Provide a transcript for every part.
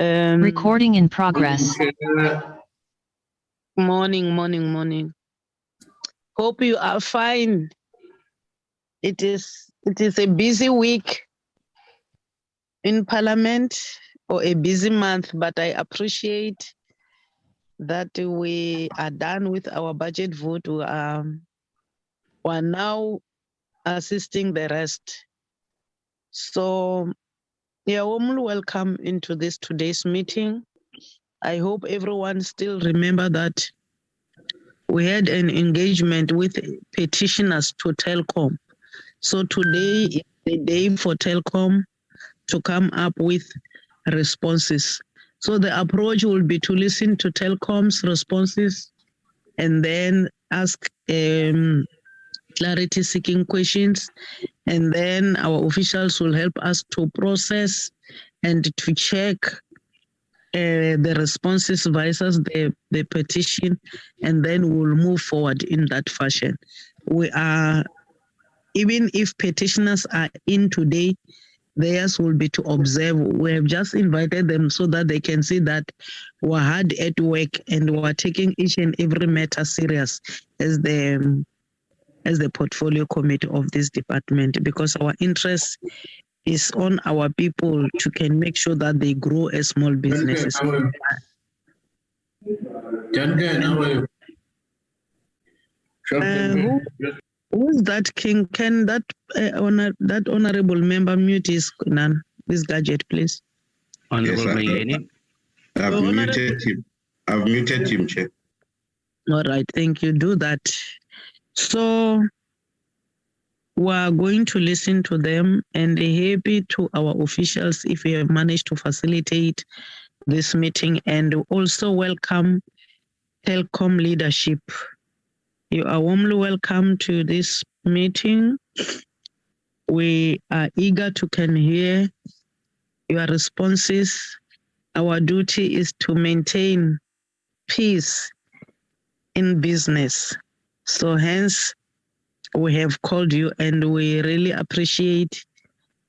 Recording in progress. Morning. Hope you are fine. It is a busy week in Parliament, or a busy month, but I appreciate that we are done with our budget vote. We are now assisting the rest. So, you're warmly welcome into today's meeting. I hope everyone still remember that we had an engagement with petitioners to Telkom. So today is the day for Telkom to come up with responses. So the approach will be to listen to Telkom's responses and then ask clarity-seeking questions, and then our officials will help us to process and to check the responses versus the petition, and then we'll move forward in that fashion. We are, even if petitioners are in today, theirs will be to observe. We have just invited them so that they can see that we're hard at work and we're taking each and every matter serious as the portfolio committee of this department, because our interest is on our people to can make sure that they grow as small businesses. Who's that king? Can that honorable member mute his this gadget, please? Honorable Mayeni. I've muted him, Chair. All right, thank you. Do that. So we're going to listen to them, and happy to our officials if we have managed to facilitate this meeting, and also welcome Telkom leadership. You are warmly welcome to this meeting. We are eager to can hear your responses. Our duty is to maintain peace in business. So hence, we have called you, and we really appreciate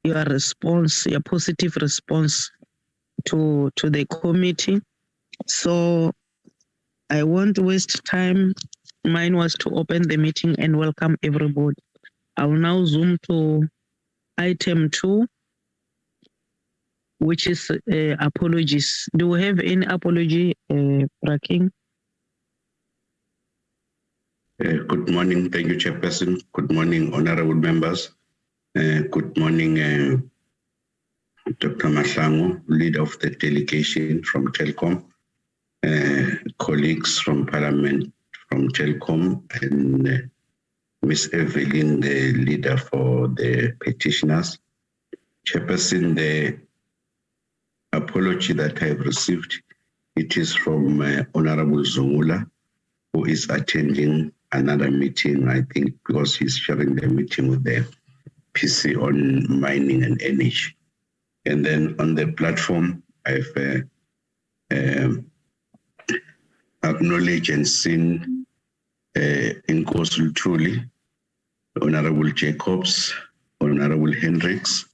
your response, your positive response to the committee. So I won't waste time. Mine was to open the meeting and welcome everybody. I will now zoom to item 2, which is apologies. Do we have any apology, Braking? Good morning. Thank you, Chairperson. Good morning, honorable members. Good morning, Dr. Mahlangu, leader of the delegation from Telkom, colleagues from Parliament from Telkom, and Ms. Evelyn, the leader for the petitioners. Chairperson, the apology that I have received, it is from Honorable Zungula, who is attending another meeting, I think, because he's sharing the meeting with the PC on mining and energy. And then on the platform, I've acknowledged and seen in Kosul truly, Honorable Jacobs, Honorable Hendricks,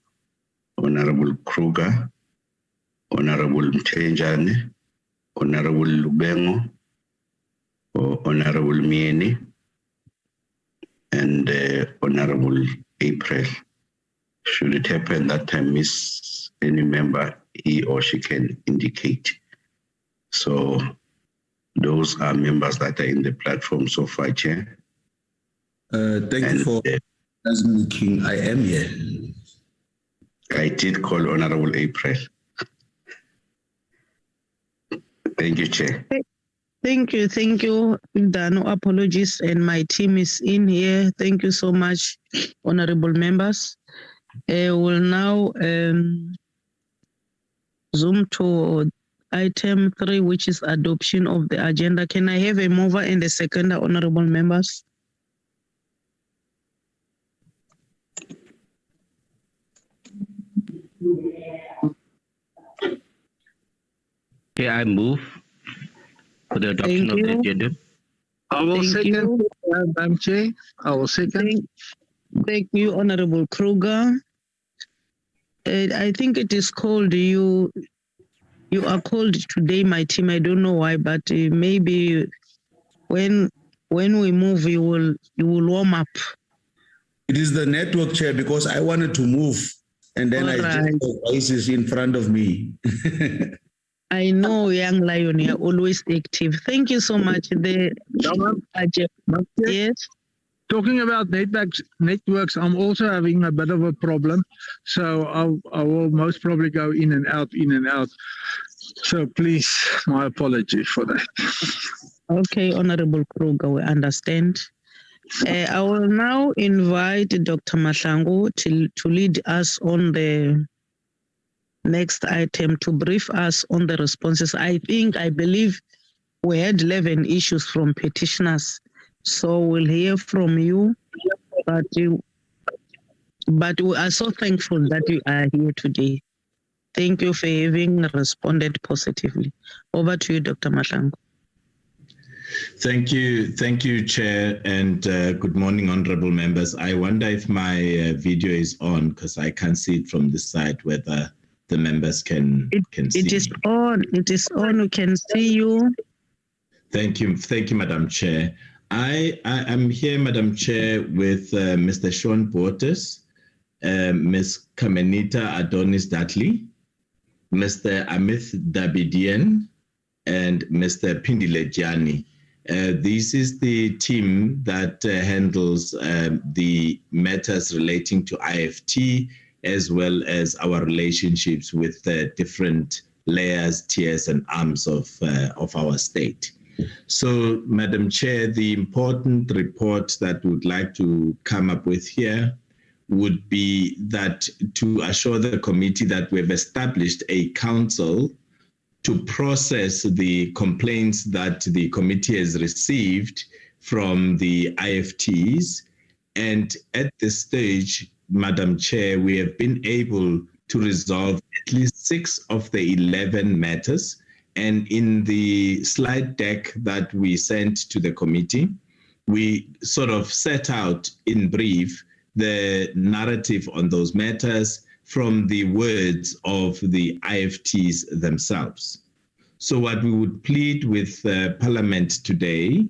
Honorable Kruger, Honorable Mtenjane, Honorable Lubengo, Honorable Mieni, and Honorable April. Should it happen that I miss any member, he or she can indicate. So those are members that are in the platform so far, Chair. Thank you for asking. I am here. I did call Honorable April. Thank you, Chair. Thank you. There are no apologies, and my team is in here. Thank you so much, honorable members. We'll now zoom to item 3, which is adoption of the agenda. Can I have a mover and a seconder, honorable members? Okay, I move for the adoption of the agenda. I will second, Madam Chair. I will second. Thank you, Honorable Kruger. I think it is called you You are called today, my team. I don't know why, but maybe when we move, you will warm up. It is the network, Chair, because I wanted to move and then I just saw voices in front of me. I know, young lion, you're always active. Thank you so much. Yes. Talking about networks, I'm also having a bit of a problem. So I will most probably go in and out. So please, my apology for that. Okay, Honorable Kruger, we understand. I will now invite Dr. Mahlangu to lead us on the next item, to brief us on the responses. I believe we had 11 issues from petitioners. So we'll hear from you, but we are so thankful that you are here today. Thank you for having responded positively. Over to you, Dr. Mahlangu. Thank you, Chair, and good morning, honorable members. I wonder if my video is on, because I can't see it from this side, whether the members can see it. Is on. It is on. We can see you. Thank you, Madam Chair. I am here, Madam Chair, with Mr. Sean Portes, Ms. Kamenita Adonis Dudley, Mr. Amit Dabidian, and Mr. Pindile Gianni. This is the team that handles the matters relating to IFT, as well as our relationships with different layers, tiers, and arms of our state. So, Madam Chair, the important report that we would like to come up with here would be that to assure the committee that we've established a council to process the complaints that the committee has received from the IFTs. And at this stage, Madam Chair, we have been able to resolve at least 6 of the 11 matters. And in the slide deck that we sent to the committee, we sort of set out in brief the narrative on those matters from the words of the IFTs themselves. So what we would plead with Parliament today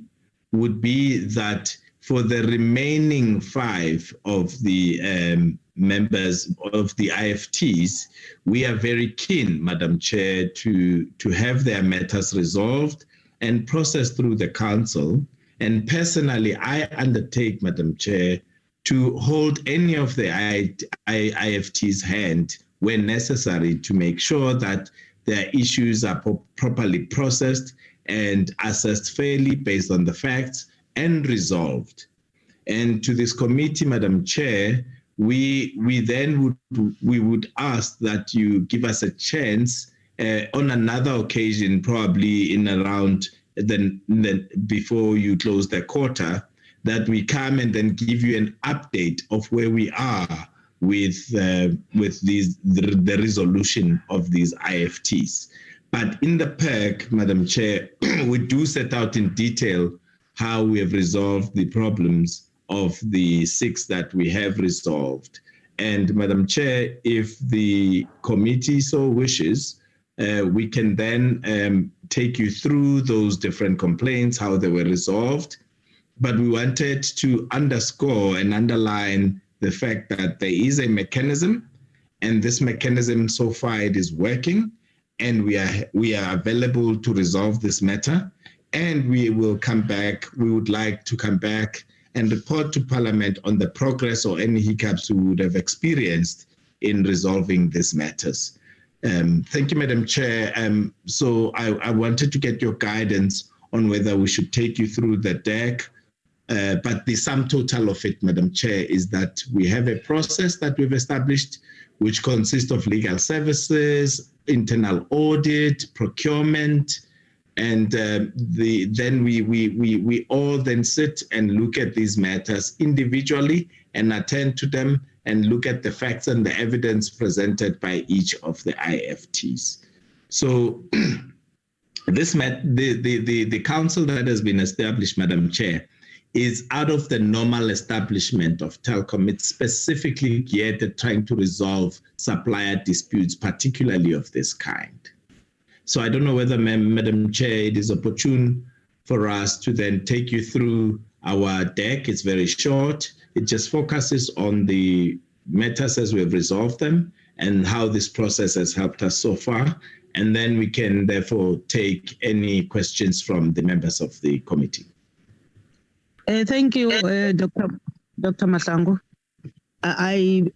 would be that for the remaining 5 of the members of the IFTs, we are very keen, Madam Chair, to have their matters resolved and processed through the council. And personally, I undertake, Madam Chair, to hold any of the IFT's hand when necessary to make sure that their issues are properly processed and assessed fairly based on the facts and resolved. And to this committee, Madam Chair, we would ask that you give us a chance on another occasion, probably in around before you close the quarter, that we come and then give you an update of where we are with the resolution of these IFTs. But in the perk, Madam Chair, we do set out in detail how we have resolved the problems of the 6 that we have resolved. And Madam Chair, if the committee so wishes, we can then take you through those different complaints, how they were resolved. But we wanted to underscore and underline the fact that there is a mechanism, and this mechanism so far it is working, and we are available to resolve this matter. And we will come back. We would like to come back and report to Parliament on the progress or any hiccups we would have experienced in resolving these matters. Thank you, Madam Chair. So I wanted to get your guidance on whether we should take you through the deck. But the sum total of it, Madam Chair, is that we have a process that we've established, which consists of legal services, internal audit, procurement, and then we all then sit and look at these matters individually and attend to them and look at the facts and the evidence presented by each of the IFTs. So the council that has been established, Madam Chair, is out of the normal establishment of Telkom. It's specifically geared at trying to resolve supplier disputes, particularly of this kind. So I don't know whether, Madam Chair, it is opportune for us to then take you through our deck. It's very short. It just focuses on the matters as we have resolved them and how this process has helped us so far. And then we can therefore take any questions from the members of the committee. Thank you, Dr. Masango. I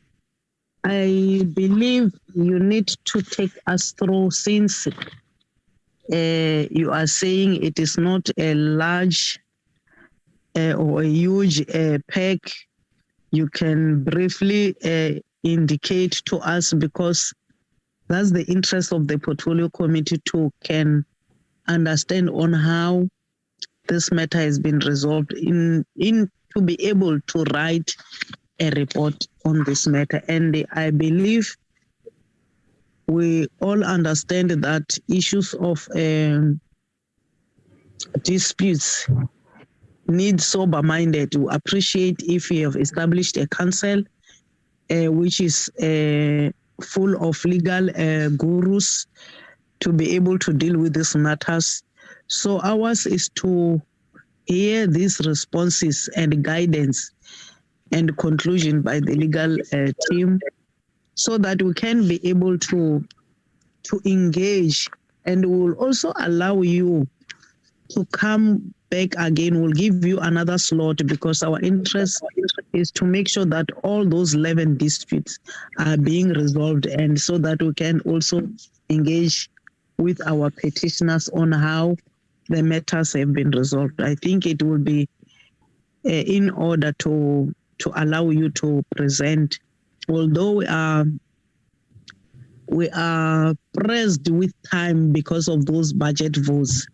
believe you need to take us through, since you are saying it is not a large or a huge pack. You can briefly indicate to us, because that's the interest of the portfolio committee to can understand on how this matter has been resolved, in to be able to write a report on this matter. And I believe we all understand that issues of disputes need sober-minded. To appreciate if you have established a council which is full of legal gurus to be able to deal with these matters. So ours is to hear these responses and guidance and conclusion by the legal team, so that we can be able to engage, and we will also allow you to come back again. We'll give you another slot, because our interest is to make sure that all those 11 disputes are being resolved, and so that we can also engage with our petitioners on how the matters have been resolved. I think it will be in order to allow you to present. Although we are pressed with time because of those budget votes,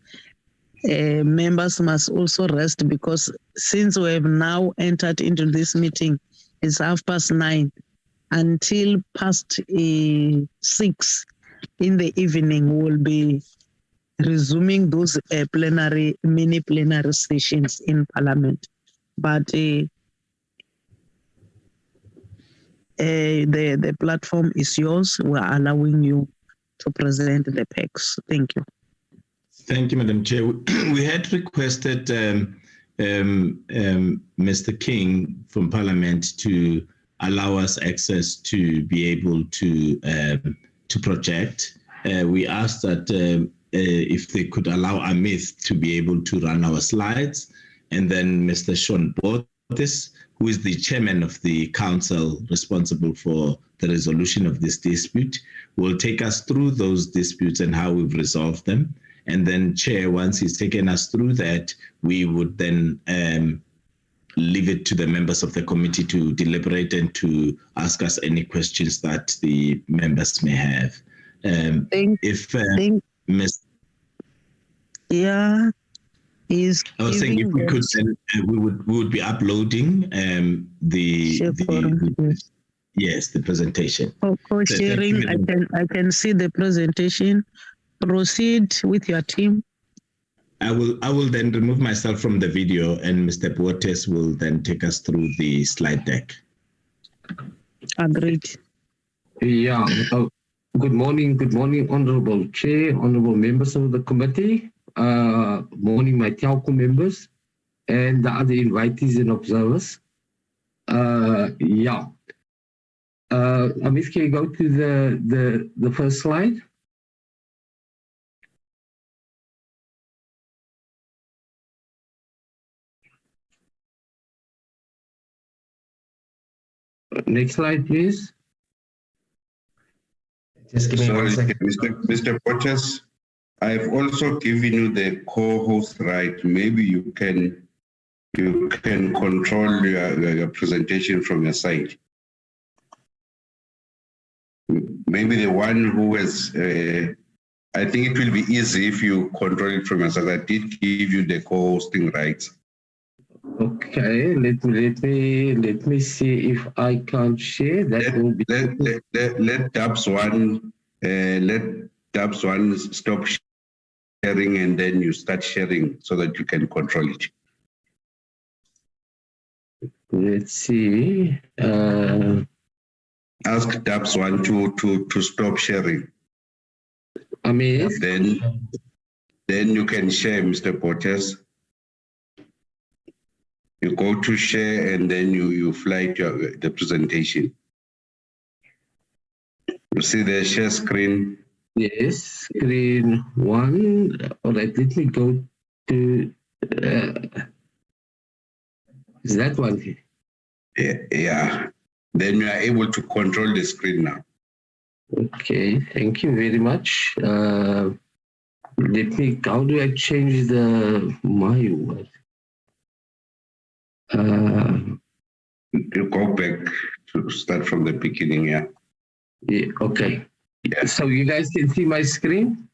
members must also rest, because since we have now entered into this meeting, it's 9:30 until past 6 in the evening. We'll be resuming those mini plenary sessions in Parliament. But the platform is yours. We're allowing you to present the PECs. Thank you. Thank you, Madam Chair. We had requested Mr. King from Parliament to allow us access to be able to project. We asked that if they could allow Amit to be able to run our slides, and then Mr. Sean Bortis, who is the chairman of the council responsible for the resolution of this dispute, will take us through those disputes and how we've resolved them. And then Chair, once he's taken us through that, we would then leave it to the members of the committee to deliberate and to ask us any questions that the members may have. Yeah. I was saying if we could, then we would be uploading the presentation. Co-sharing, I can see the presentation. Proceed with your team. I will then remove myself from the video, and Mr. Bortes will then take us through the slide deck. Agreed. Yeah. Good morning, Honourable Chair, Honourable members of the committee. Morning, my Telkom members and the other invitees and observers. Amit, can you go to the first slide? Next slide, please. Just give me one second. Mr. Bortes, I've also given you the co-host right. Maybe you can control your presentation from your side. Maybe the one who has, I think it will be easy if you control it from your side. I did give you the co-hosting rights. Okay, let me see if I can share. That will be let Dubs one stop sharing, and then you start sharing so that you can control it. Let's see. Ask Dubs one to stop sharing. I mean, then you can share, Mr. Portes. You go to share and then you fly to the presentation. You see the share screen? yes, screen 1. All right, let me go to, is that one? Yeah. Then you are able to control the screen now. Okay, thank you very much. Let me, how do I change my word? You go back to start from the beginning, yeah. Yeah, okay. Yeah. So you guys can see my screen?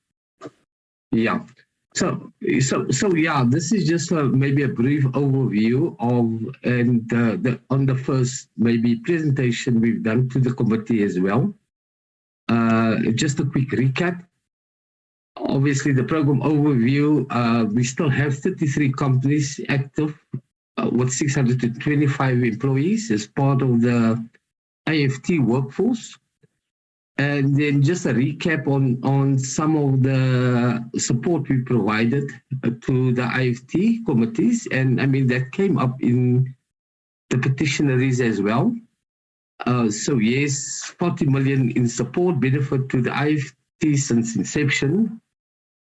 Yeah. So yeah, this is just maybe a brief overview of, and on the first maybe presentation we've done to the committee as well. Just a quick recap. Obviously, the program overview, we still have 33 companies active with 625 employees as part of the IFT workforce. And then just a recap on some of the support we provided to the IFT committees. And I mean, that came up in the petitionaries as well. So yes, 40 million in support benefit to the IFT since inception.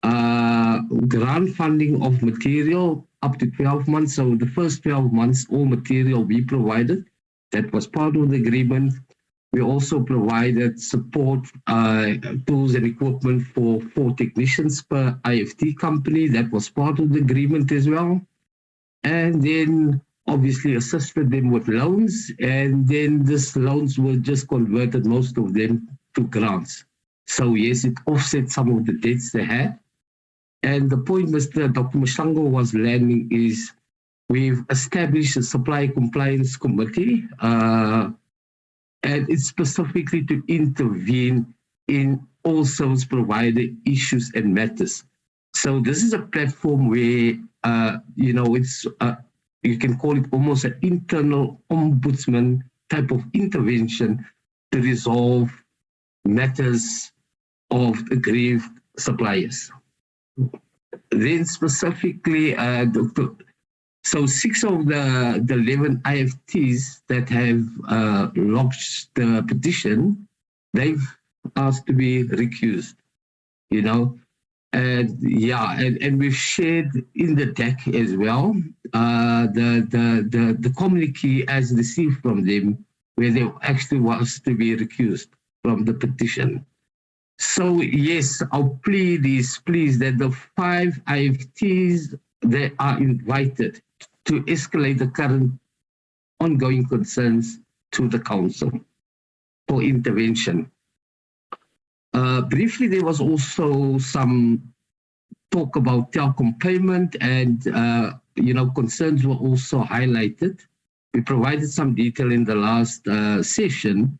Grant funding of material up to 12 months. So the first 12 months, all material we provided. That was part of the agreement. We also provided support, tools and equipment for 4 technicians per IFT company. That was part of the agreement as well. And then obviously assisted them with loans. And then these loans were just converted, most of them, to grants. So yes, it offset some of the debts they had. And the point Dr. Mashango was landing is we've established a supply compliance committee, and it's specifically to intervene in all service provider issues and matters. So this is a platform where, it's you can call it almost an internal ombudsman type of intervention to resolve matters of aggrieved suppliers. Then specifically, so 6 of the 11 IFTs that have lodged the petition, they've asked to be recused, and yeah, and we've shared in the deck as well the communique as received from them, where they actually was to be recused from the petition. So yes, our plea is please that the 5 IFTs that are invited to escalate the current ongoing concerns to the council for intervention. Briefly, there was also some talk about Telkom payment, and concerns were also highlighted. We provided some detail in the last session,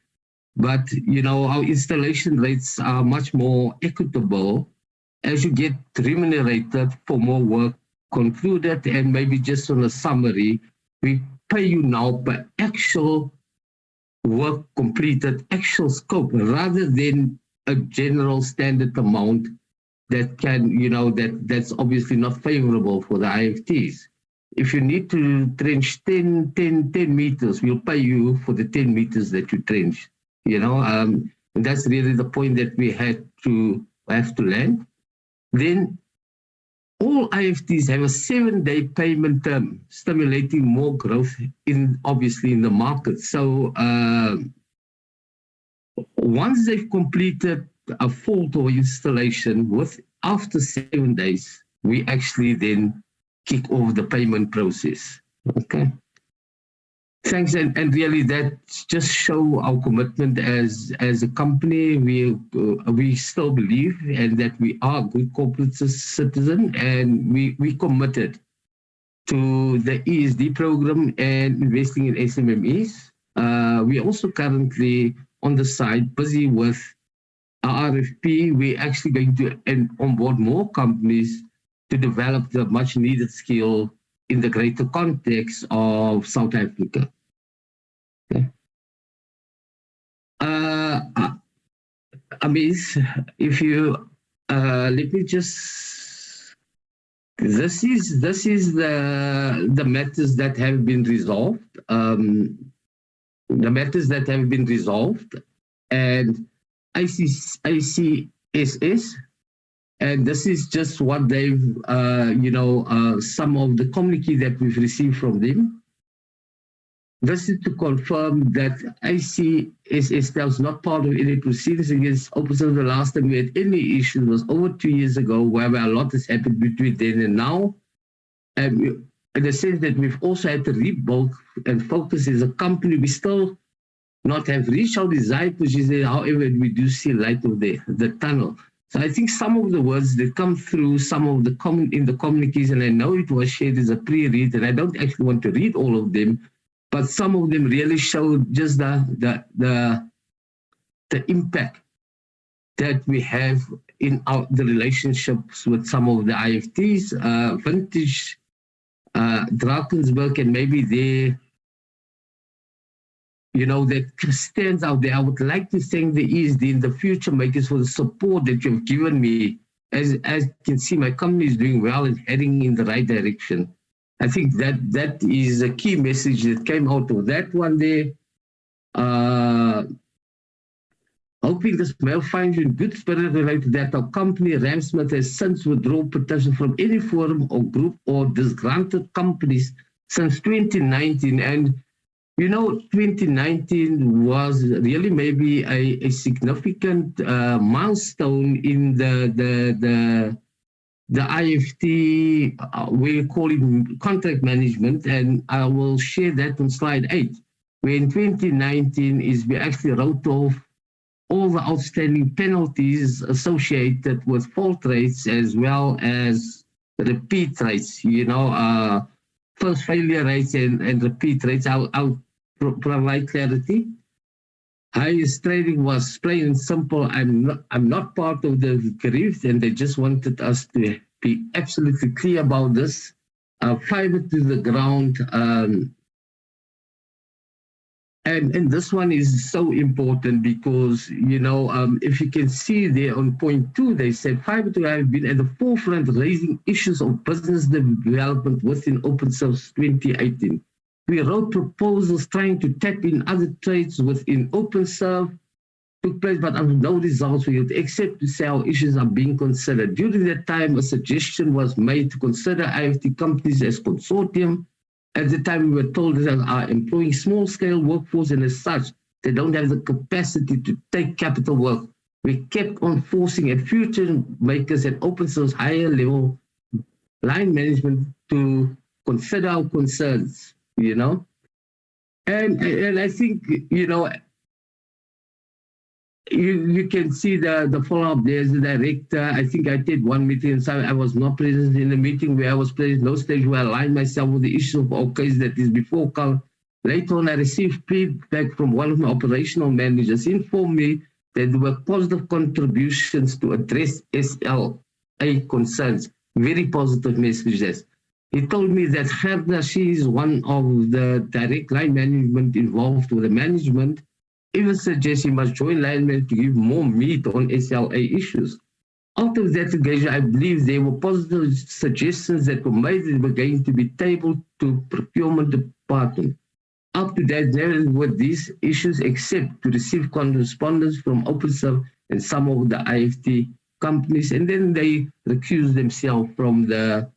but our installation rates are much more equitable as you get remunerated for more work concluded. And maybe just on a summary, we pay you now per actual work completed, actual scope, rather than a general standard amount that can, that's obviously not favorable for the IFTs. If you need to trench 10 meters, we'll pay you for the 10 meters that you trench. And that's really the point that we have to land. Then all IFTs have a 7-day payment term, stimulating more growth obviously in the market. So once they've completed a fault or installation after 7 days, we actually then kick off the payment process. Okay. Thanks, and really that just show our commitment as a company. We still believe and that we are good corporate citizen, and we committed to the ESD program and investing in SMMEs. We also currently on the side busy with our RFP. We're actually going to onboard more companies to develop the much needed skill in the greater context of South Africa. Okay. I mean, if you let me just. This is the matters that have been resolved. The matters that have been resolved, and ICSS, and this is just what they've, some of the communique that we've received from them. This is to confirm that ICSS was not part of any proceedings against Openserve. The last time we had any issue was over 2 years ago, whereby a lot has happened between then and now. And in the sense that we've also had to rebuild and focus as a company, we still not have reached our desired position. However, we do see light of the tunnel. So I think some of the words that come through, some of the in the communiques, and I know it was shared as a pre-read, and I don't actually want to read all of them, but some of them really show just the impact that we have in the relationships with some of the IFTs, Vintage, Drakensberg, and maybe there, that stands out there. I would like to thank the ESD and the future makers for the support that you've given me. As you can see, my company is doing well and heading in the right direction. I think that is a key message that came out of that one there. Hoping this mail finds you in good spirit related to that our company, Ramsmith, has since withdrawn Petition from any forum or group or disgruntled companies since 2019. And 2019 was really maybe a significant milestone in the IFT, we call it contract management, and I will share that on slide 8, where in 2019 we actually wrote off all the outstanding penalties associated with fault rates as well as repeat rates, first failure rates and repeat rates. I'll provide clarity. Highest trading was plain and simple. I'm not part of the grief, and they just wanted us to be absolutely clear about this. Fiber to the ground. And this one is so important because, if you can see there on point 2, they said fiber to have been at the forefront raising issues of business development within Openserve 2018. We wrote proposals trying to tap in other trades within Openserve, took place, but no results were yet, except to say our issues are being considered. During that time, a suggestion was made to consider IFT companies as consortium. At the time, we were told that they are employing small-scale workforce, and as such, they don't have the capacity to take capital work. We kept on forcing at future makers at Openserve's higher level line management to consider our concerns, And I think, you can see the follow-up. There's the director. I think I did one meeting, so I was not present in the meeting where I was present. No stage where I aligned myself with the issue of our case that is before call. Later on, I received feedback from one of my operational managers, informed me that there were positive contributions to address SLA concerns. Very positive messages. He told me that Gerda, she is one of the direct line management involved with the management, even suggests he must join line management to give more meat on SLA issues. Out of that engagement, I believe there were positive suggestions that were made that were going to be tabled to procurement department. Up to that, never were these issues except to receive correspondence from Openserve and some of the IFT companies, and then they recused themselves from the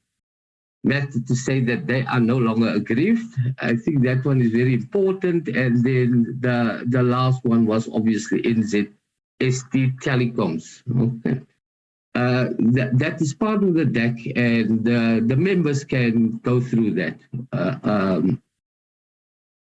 matter to say that they are no longer aggrieved. I think that one is very important. And then the last one was obviously NZST Telecoms. Okay. That is part of the deck, and the members can go through that.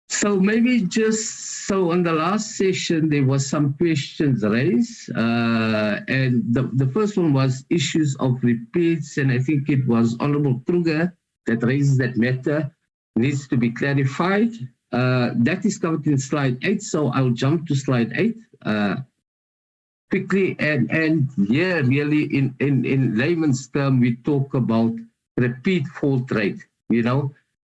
So maybe so on the last session, there was some questions raised, and the first one was issues of repeats, and I think it was Honorable Kruger that raises that matter, needs to be clarified. That is covered in slide 8, so I'll jump to slide 8 quickly. And here, really, in layman's term, we talk about repeat fault rate,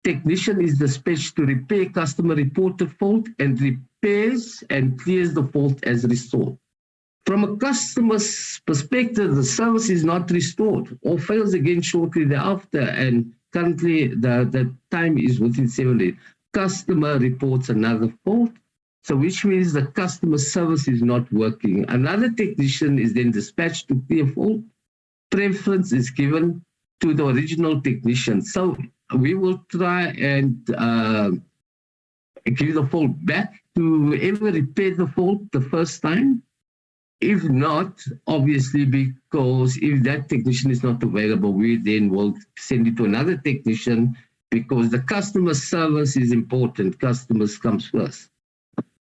Technician is dispatched to repair customer reported fault and repairs and clears the fault as restored. From a customer's perspective, the service is not restored or fails again shortly thereafter, and currently the time is within 7 days. Customer reports another fault, so which means the customer service is not working. Another technician is then dispatched to clear fault. Preference is given to the original technician. So we will try and give the fault back to whoever repaired the fault the first time. If not, obviously, because if that technician is not available, we then will send it to another technician, because the customer service is important. Customers comes first.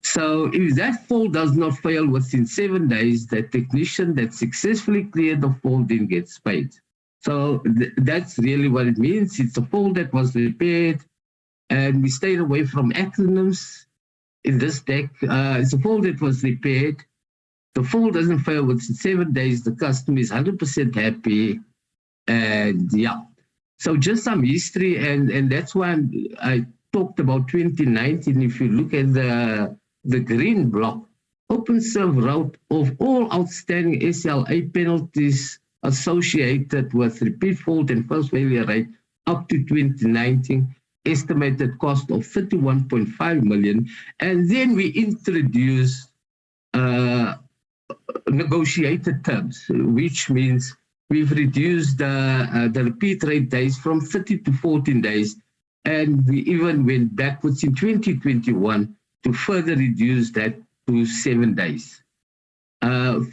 So if that fault does not fail within 7 days, the technician that successfully cleared the fault then gets paid. So that's really what it means. It's a fault that was repaired, and we stayed away from acronyms in this deck. It's a fault that was repaired. The fault doesn't fail within 7 days. The customer is 100% happy. And yeah, so just some history. And that's why I talked about 2019. If you look at the green block, Openserve wrote of all outstanding SLA penalties associated with repeat fault and first failure rate up to 2019, estimated cost of 31.5 million. And then we introduced negotiated terms, which means we've reduced the repeat rate days from 30 to 14 days, and we even went backwards in 2021 to further reduce that to 7 days.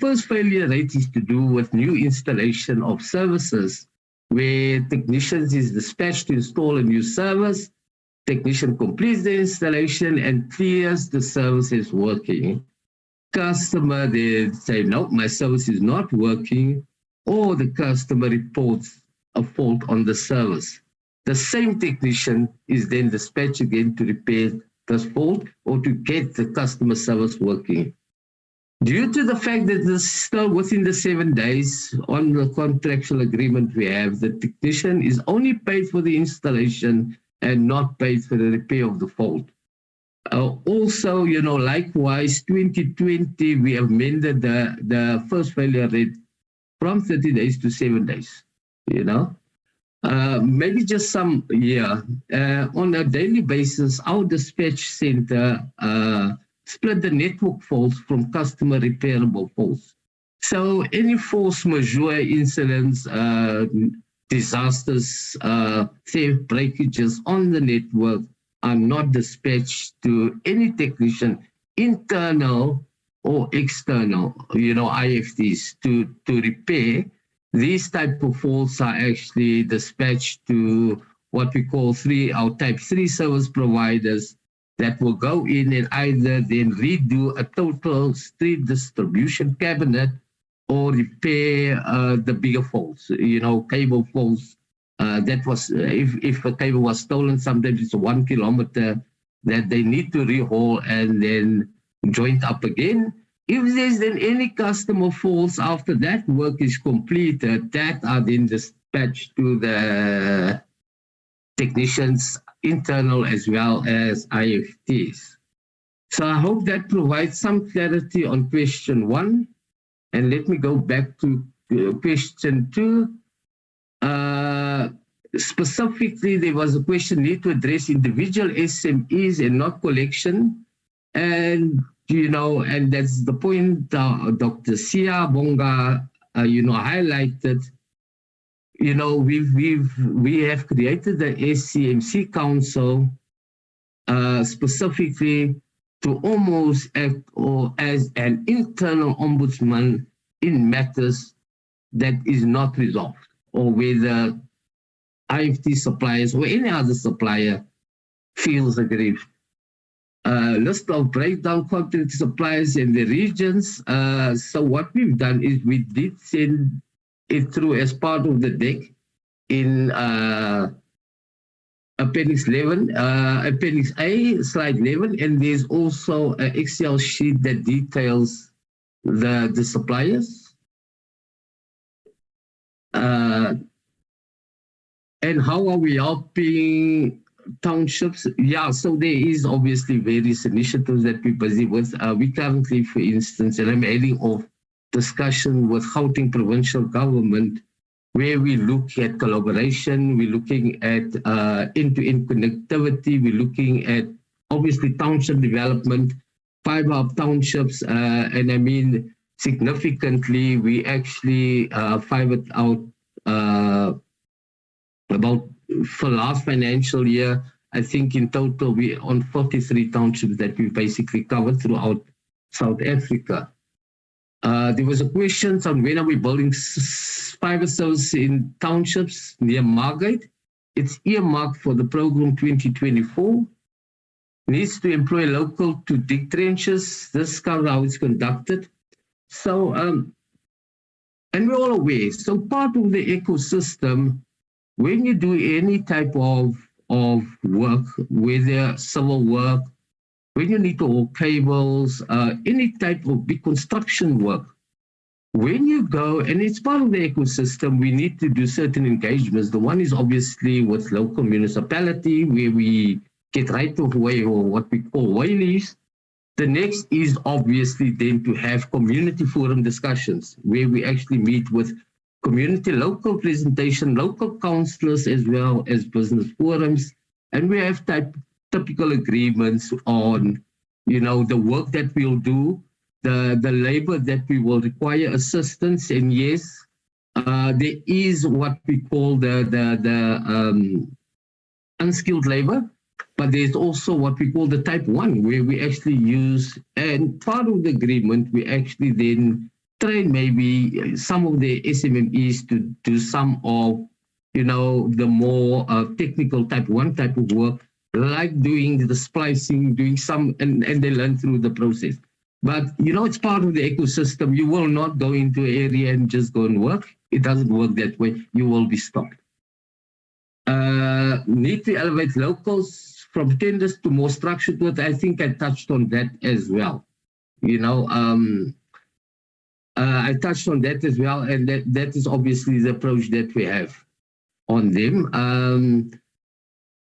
First failure rate is to do with new installation of services, where technicians is dispatched to install a new service. Technician completes the installation and clears the service is working. Customer, they say, no, my service is not working, or the customer reports a fault on the service. The same technician is then dispatched again to repair this fault or to get the customer service working. Due to the fact that this is still within the 7 days on the contractual agreement we have, the technician is only paid for the installation and not paid for the repair of the fault. Also, likewise, 2020, we amended the first failure rate from 30 days to 7 days, Maybe just some, on a daily basis, our dispatch center split the network faults from customer repairable faults. So any force majeure incidents, disasters, theft, breakages on the network are not dispatched to any technician, internal or external, IFTs, to repair. These type of faults are actually dispatched to what we call our type 3 service providers that will go in and either then redo a total street distribution cabinet or repair the bigger faults, cable faults. That was, if a cable was stolen, sometimes it's 1 kilometer that they need to rehaul and then joint up again. If there's then any customer faults after that work is completed, that are then dispatched to the technicians, internal as well as IFTs. So I hope that provides some clarity on question 1. And let me go back to question 2. Specifically, there was a question need to address individual SMEs and not collection. And, and that's the point Dr. Sia Bonga, highlighted. We have created the SCMC Council specifically to almost act as an internal ombudsman in matters that is not resolved, or whether IFT suppliers or any other supplier feels aggrieved. List of breakdown contract suppliers in the regions. So what we've done is we did send it through as part of the deck in Appendix 11, Appendix A, slide 11, and there's also an Excel sheet that details the suppliers. And how are we helping townships? Yeah, so there is obviously various initiatives that we're busy with. We currently, for instance, and I'm adding off discussion with Gauteng provincial government, where we look at collaboration, we're looking at end-to-end connectivity, we're looking at obviously township development, fiber up townships, and I mean significantly we actually fibered out about for last financial year, I think in total we on 43 townships that we basically covered throughout South Africa. There was a question on when are we building fiber services in townships near Margate. It's earmarked for the program 2024. Needs to employ local to dig trenches. This is how it's conducted. So, and we're all aware. So part of the ecosystem, when you do any type of work, whether civil work, when you need to haul cables, any type of big construction work, when you go, and it's part of the ecosystem, we need to do certain engagements. The one is obviously with local municipality, where we get right of way, or what we call wayleaves. The next is obviously then to have community forum discussions, where we actually meet with community, local presentation, local councillors, as well as business forums. And we have typical agreements on, you know, the work that we'll do, the labor that we will require assistance. And yes, there is what we call the unskilled labor, but there's also what we call the type 1, where we actually use, and part of the agreement, we actually then train maybe some of the SMMEs to do some of, you know, the more technical type 1 type of work, like doing the splicing, doing some, and they learn through the process. But, you know, it's part of the ecosystem. You will not go into an area and just go and work. It doesn't work that way. You will be stopped. Need to elevate locals from tenders to more structured work. I think I touched on that as well. You know, I touched on that as well, and that is obviously the approach that we have on them.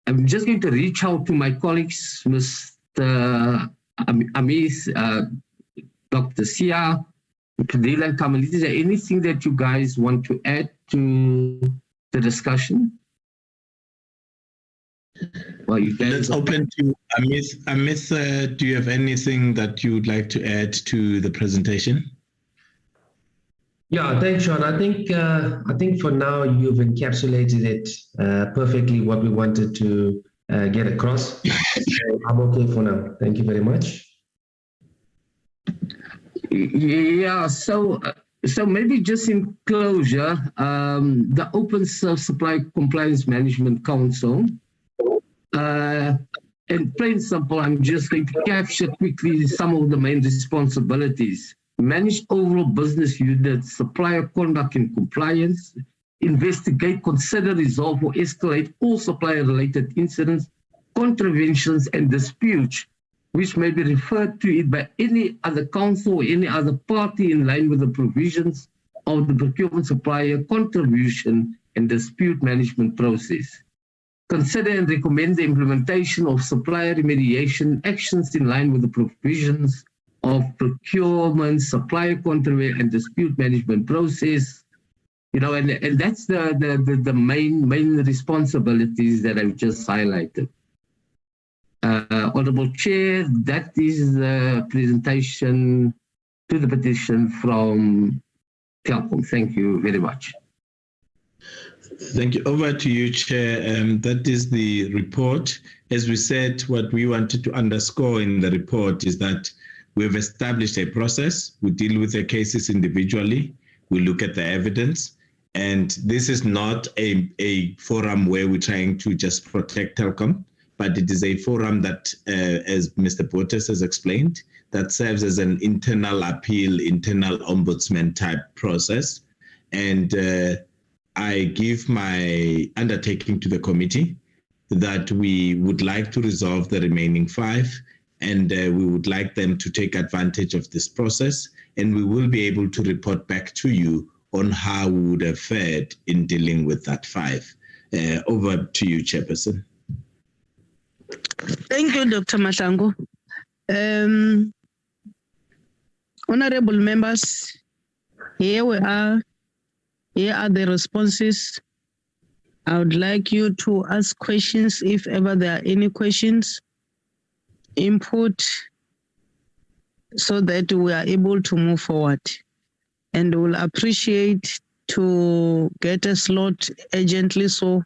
I'm just going to reach out to my colleagues, Mr. Amis, Dr. Sia, Padilla, and Kamaliti. Is there anything that you guys want to add to the discussion? Well, you can. Let's open to Amis. Amis, do you have anything that you would like to add to the presentation? Yeah, thanks, Sean. I think for now you've encapsulated it perfectly what we wanted to get across. So I'm okay for now. Thank you very much. Yeah. So maybe just in closure, the Openserve Supply Compliance Management Council. And plain simple, I'm just going to capture quickly some of the main responsibilities. Manage overall business unit, supplier conduct and compliance, investigate, consider, resolve or escalate all supplier-related incidents, contraventions and disputes, which may be referred to it by any other council or any other party in line with the provisions of the procurement supplier contribution and dispute management process. Consider and recommend the implementation of supplier remediation actions in line with the provisions of procurement, supplier contribution, and dispute management process. You know, and that's the main responsibilities that I've just highlighted. Honorable Chair, that is the presentation to the petition from Telkom. Thank you very much. Thank you. Over to you, Chair. That is the report. As we said, what we wanted to underscore in the report is that we've established a process. We deal with the cases individually. We look at the evidence. And this is not a forum where we're trying to just protect Telkom, but it is a forum that, as Mr. Portes has explained, that serves as an internal appeal, internal ombudsman type process. And I give my undertaking to the committee that we would like to resolve the remaining 5, and we would like them to take advantage of this process, and we will be able to report back to you on how we would have fared in dealing with that 5. Over to you, Chairperson. Thank you, Dr. Mahlangu. Honorable members, Here we are. Here are the responses. I would like you to ask questions if ever there are any questions, input, so that we are able to move forward. And we'll appreciate to get a slot urgently so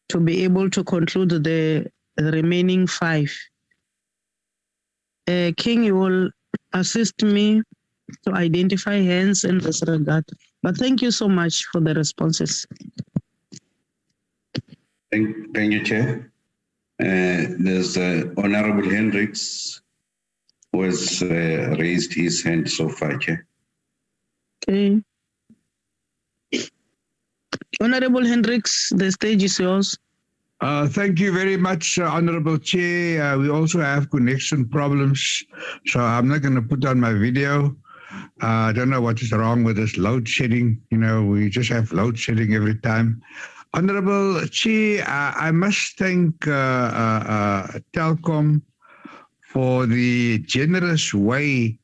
to be able to conclude the remaining 5. King, you will assist me to identify hands in this regard. But thank you so much for the responses. Thank you, Chair. There's Honorable Hendricks who has raised his hand so far, Chair. Okay. Honorable Hendricks, the stage is yours. Thank you very much, Honorable Chair. We also have connection problems, so I'm not going to put on my video. I don't know what is wrong with this load shedding. You know, we just have load shedding every time. Honorable Chair, I must thank Telkom for the generous way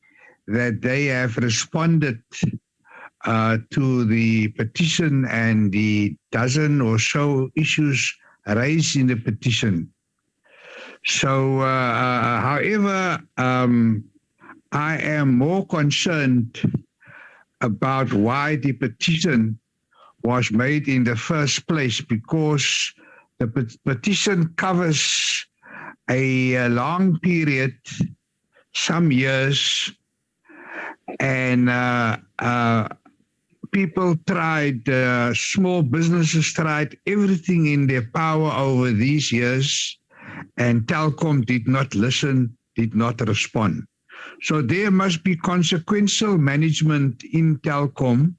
that they have responded to the petition and the dozen or so issues raised in the petition. So, however, I am more concerned about why the petition was made in the first place, because the petition covers a long period, some years, and people tried, small businesses tried everything in their power over these years, and Telkom did not listen, did not respond. So there must be consequential management in Telkom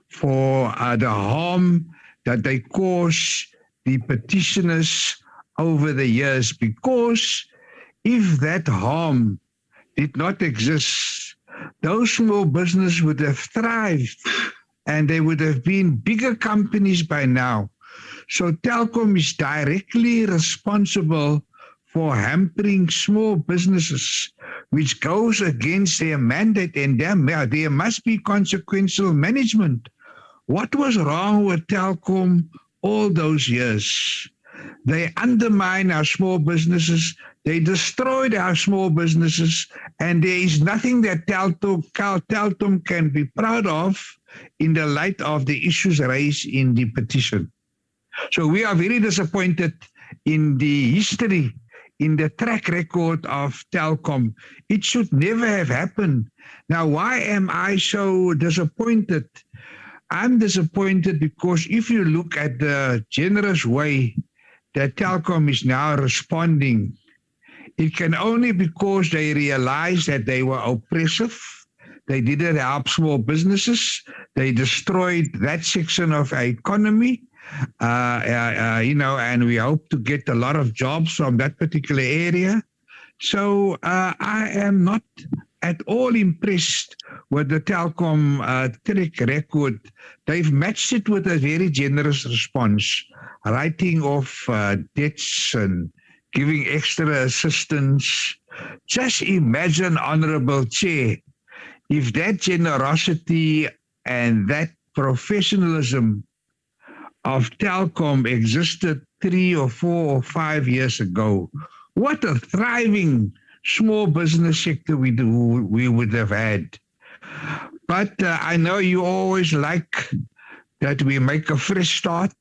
for the harm that they cause the petitioners over the years, because if that harm did not exist, those small businesses would have thrived and they would have been bigger companies by now. So Telkom is directly responsible for hampering small businesses, which goes against their mandate, and there must be consequential management. What was wrong with Telkom all those years? They undermined our small businesses, they destroyed our small businesses, and there is nothing that Telkom can be proud of in the light of the issues raised in the petition. So we are very disappointed in the history, in the track record of Telkom. It should never have happened. Now, why am I so disappointed? I'm disappointed because if you look at the generous way that Telkom is now responding, it can only because they realized that they were oppressive. They didn't help small businesses. They destroyed that section of our economy. And we hope to get a lot of jobs from that particular area. So I am not at all impressed with the Telkom track record. They've matched it with a very generous response, writing off debts and giving extra assistance. Just imagine, Honorable Chair, if that generosity and that professionalism of Telkom existed 3 or 4 or 5 years ago, what a thriving small business sector we would have had. But I know you always like that we make a fresh start.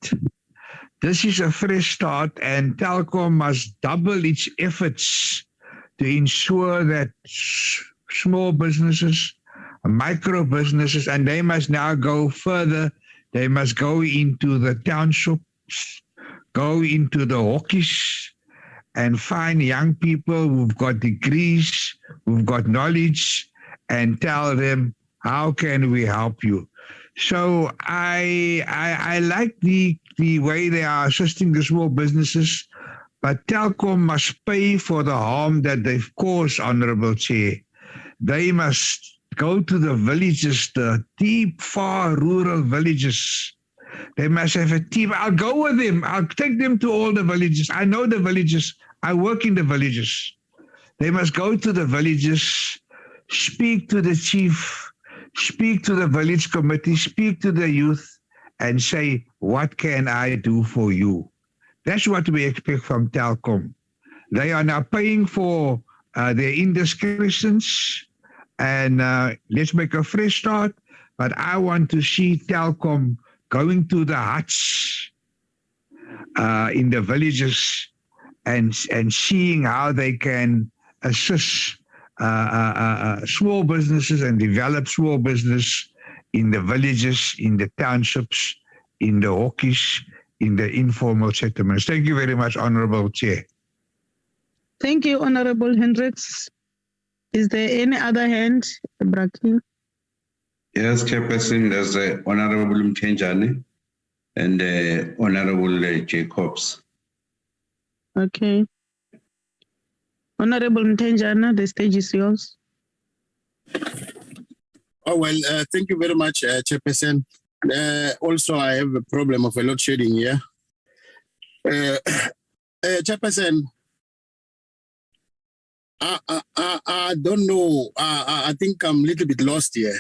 This is a fresh start, and Telkom must double its efforts to ensure that small businesses, micro businesses, and they must now go further. They must go into the townships, go into the hawkies, and find young people who've got degrees, who've got knowledge, and tell them, how can we help you? So I like the way they are assisting the small businesses, but Telkom must pay for the harm that they've caused, Honorable Chair. They must go to the villages, the deep, far rural villages. They must have a team. I'll go with them. I'll take them to all the villages. I know the villages. I work in the villages. They must go to the villages, speak to the chief, speak to the village committee, speak to the youth, and say, what can I do for you? That's what we expect from Telkom. They are now paying for their indiscretions, and let's make a fresh start. But I want to see Telkom going to the huts in the villages and seeing how they can assist small businesses and develop small business in the villages, in the townships, in the hawkies, in the informal settlements. Thank you very much, Honorable Chair. Thank you, Honorable Hendricks. Is there any other hand, Braki? Yes, Chairperson, there's Honorable Mtenjane and Honorable Jacobs. Okay. Honorable Mtenjana, the stage is yours. Oh, well, thank you very much, Chairperson. Also, I have a problem of a load shedding here. Chairperson, I don't know. I think I'm a little bit lost here.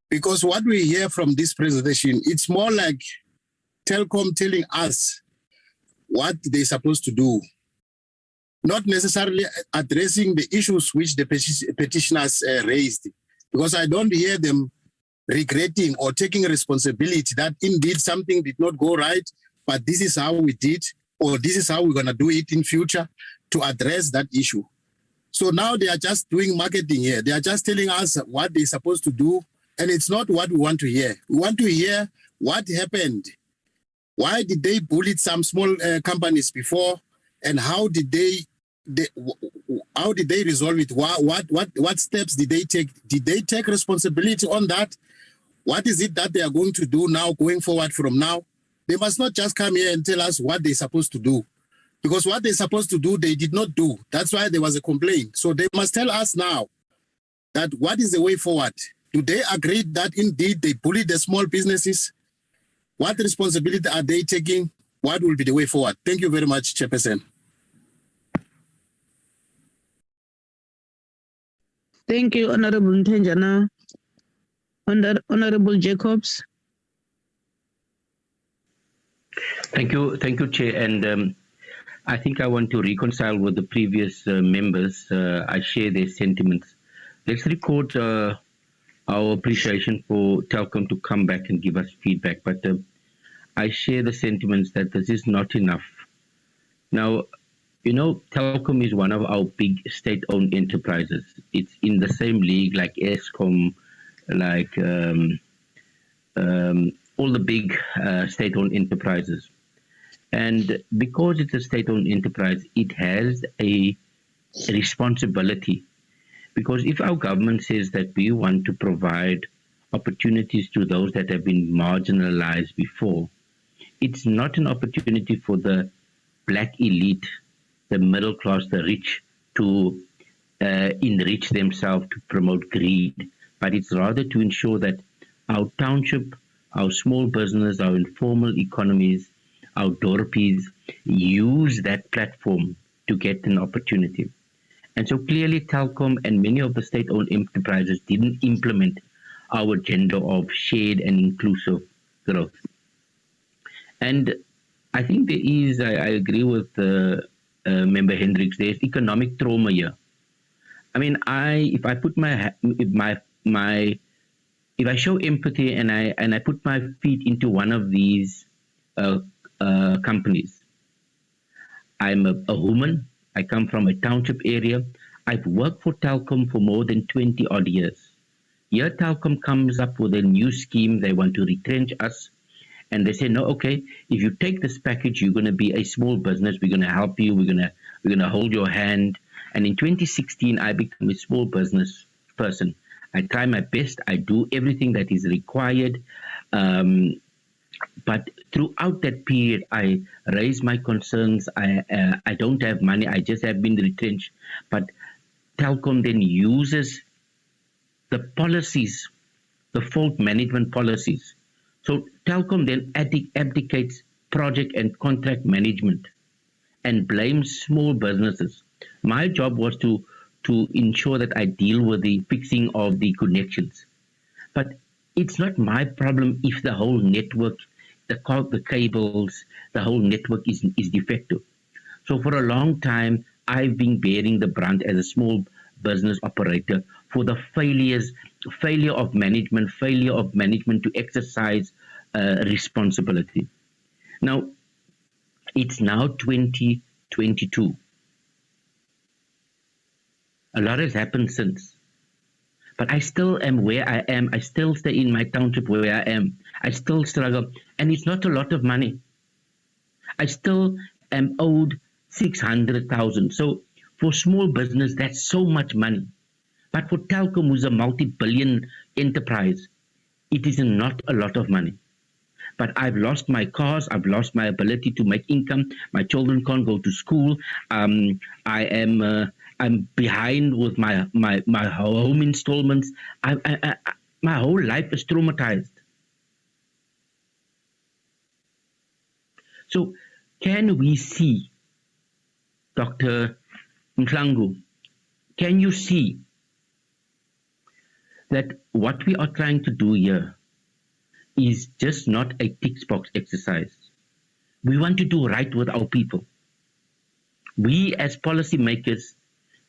Because what we hear from this presentation, it's more like Telkom telling us what they're supposed to do, not necessarily addressing the issues which the petitioners raised. Because I don't hear them regretting or taking responsibility that indeed something did not go right, but this is how we did, or this is how we're going to do it in future to address that issue. So now they are just doing marketing here. They are just telling us what they're supposed to do, and it's not what we want to hear. We want to hear what happened. Why did they bully some small companies before, and how did they resolve it? What steps did they take? Did they take responsibility on that? What is it that they are going to do now, going forward from now? They must not just come here and tell us what they're supposed to do. Because what they're supposed to do, they did not do. That's why there was a complaint. So they must tell us now that what is the way forward? Do they agree that indeed they bullied the small businesses? What responsibility are they taking? What will be the way forward? Thank you very much, Chairperson. Thank you, Honorable Ntenjana. Honorable Jacobs. Thank you, Chair. And I think I want to reconcile with the previous members. I share their sentiments. Let's record our appreciation for Telkom to come back and give us feedback. But I share the sentiments that this is not enough. Now, you know, Telkom is one of our big state-owned enterprises. It's in the same league like Eskom, like all the big state-owned enterprises. And because it's a state-owned enterprise, it has a responsibility. Because if our government says that we want to provide opportunities to those that have been marginalized before, it's not an opportunity for the black elite, the middle class, the rich, to enrich themselves, to promote greed, but it's rather to ensure that our township, our small business, our informal economies, our dorpies use that platform to get an opportunity. And so clearly Telkom and many of the state-owned enterprises didn't implement our agenda of shared and inclusive growth. And I think there is, I agree with Member Hendricks, there's economic trauma here. I mean, if I put if I show empathy and I put my feet into one of these companies, I'm a woman. I come from a township area. I've worked for Telkom for more than 20 odd years. Here Telkom comes up with a new scheme. They want to retrench us. And they say, no, okay, if you take this package, you're going to be a small business. We're going to help you. We're going to hold your hand. And in 2016, I became a small business person. I try my best. I do everything that is required. But throughout that period, I raise my concerns. I don't have money. I just have been retrenched. But Telkom then uses the policies, the fault management policies. So Telkom then abdicates project and contract management and blames small businesses. My job was to to ensure that I deal with the fixing of the connections. But it's not my problem if the whole network, the cables, the whole network is defective. So for a long time, I've been bearing the brunt as a small business operator for the failure of management to exercise responsibility. Now, it's now 2022. A lot has happened since. But I still am where I am. I still stay in my township where I am. I still struggle. And it's not a lot of money. I still am owed 600,000. So for small business, that's so much money. But for Telkom, who's a multi-billion enterprise, it is not a lot of money. But I've lost my cars. I've lost my ability to make income. My children can't go to school. I'm behind with my home installments. My whole life is traumatized. So can we see, Dr. Mhlangu, can you see that what we are trying to do here is just not a tick box exercise? We want to do right with our people. We as policymakers,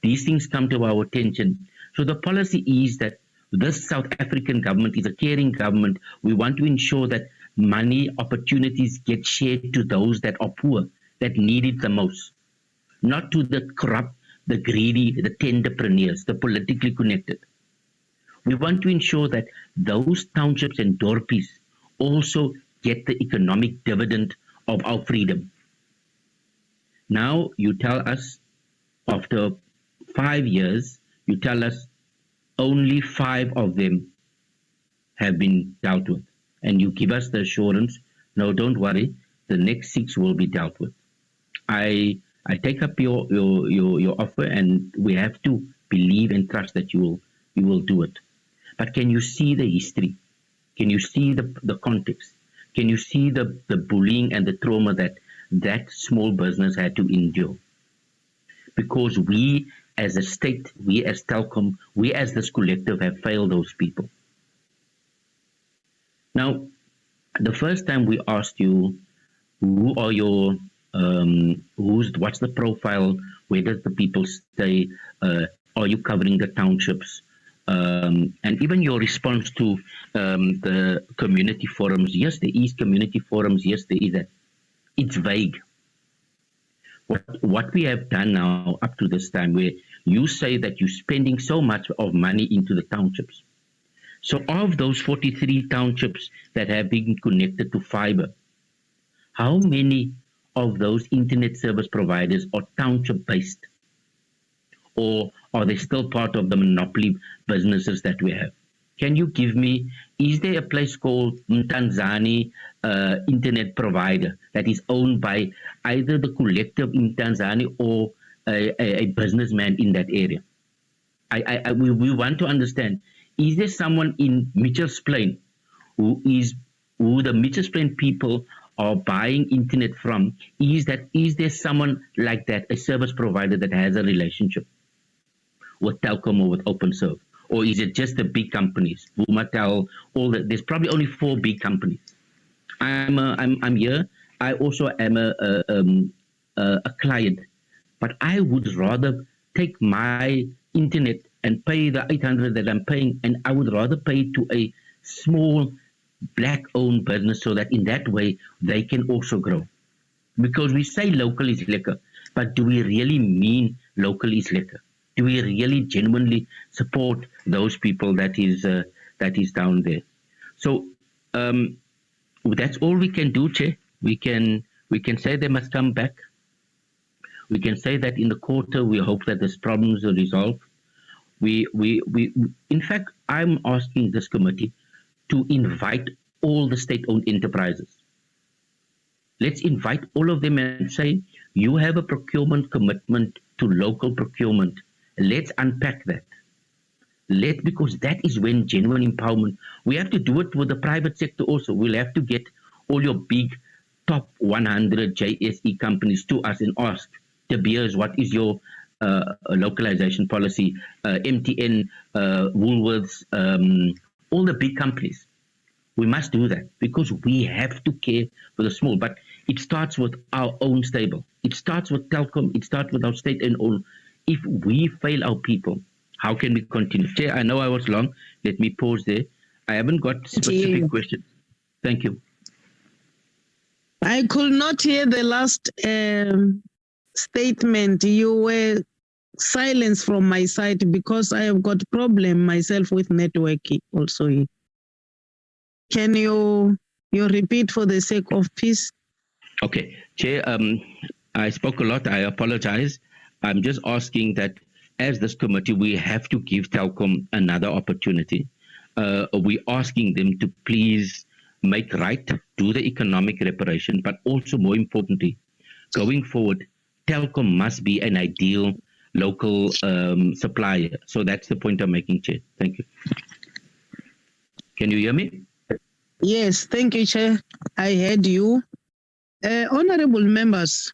these things come to our attention. So the policy is that this South African government is a caring government. We want to ensure that money, opportunities get shared to those that are poor, that need it the most. Not to the corrupt, the greedy, the tenderpreneurs, the politically connected. We want to ensure that those townships and dorpies also get the economic dividend of our freedom. Now you tell us, after 5 years, you tell us only 5 of them have been dealt with. And you give us the assurance, no, don't worry, the next 6 will be dealt with. I take up your offer, and we have to believe and trust that you will do it. But can you see the history? Can you see the context? Can you see the bullying and the trauma that small business had to endure? Because we as a state, we as Telkom, we as this collective have failed those people. Now, the first time we asked you, who are your, what's the profile, where does the people stay, are you covering the townships? And even your response to the community forums, yes, there is community forums, yes, there is that. It's vague. What we have done now up to this time, where you say that you're spending so much of money into the townships. So of those 43 townships that have been connected to fiber, how many of those internet service providers are township-based? Or are they still part of the monopoly businesses that we have? Can you give me, is there a place called Mtanzani internet provider that is owned by either the collective in Tanzania or a businessman in that area? We want to understand, is there someone in Mitchell's Plain who the Mitchell's Plain people are buying internet from? Is there someone like that, a service provider that has a relationship with Telkom or with Openserve? Or is it just the big companies? Vumatel, there's probably only 4 big companies. I'm here. I also am a client, but I would rather take my internet and pay the 800 that I'm paying, and I would rather pay to a small black-owned business, so that in that way they can also grow. Because we say local is lekker, but do we really mean local is lekker? Do we really genuinely support those people that is down there? So that's all we can do, Che. We can say they must come back. We can say that in the quarter we hope that this problems are resolved. In fact, I'm asking this committee to invite all the state-owned enterprises. Let's invite all of them and say, you have a procurement commitment to local procurement. Let's unpack that. Because that is when genuine empowerment, we have to do it with the private sector also. We'll have to get all your big top 100 JSE companies to us and ask, De Beers, what is your localization policy, MTN, Woolworths, all the big companies. We must do that because we have to care for the small. But it starts with our own stable. It starts with Telkom. It starts with our state and all. If we fail our people, how can we continue? Chair, I know I was long. Let me pause there. I haven't got specific questions. Thank you. I could not hear the last statement. You were silenced from my side because I have got problem myself with networking also here. Can you repeat for the sake of peace? Okay, Chair, I spoke a lot. I apologize. I'm just asking that as this committee, we have to give Telkom another opportunity. We're asking them to please make right, do the economic reparation, but also more importantly, going forward, Telkom must be an ideal local supplier. So that's the point I'm making, Chair. Thank you. Can you hear me? Yes, thank you, Chair. I heard you. Honorable members,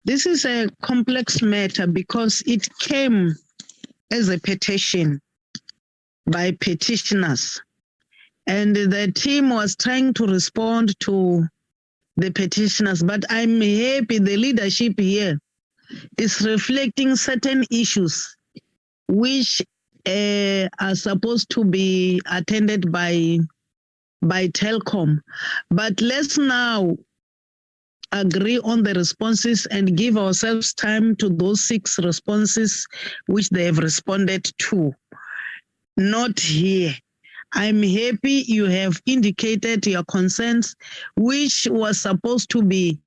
this is a complex matter because it came as a petition by petitioners. And the team was trying to respond to the petitioners, but I'm happy the leadership here is reflecting certain issues which are supposed to be attended by Telkom. But let's now agree on the responses and give ourselves time to those 6 responses which they have responded to. Not here. I'm happy you have indicated your concerns, which was supposed to be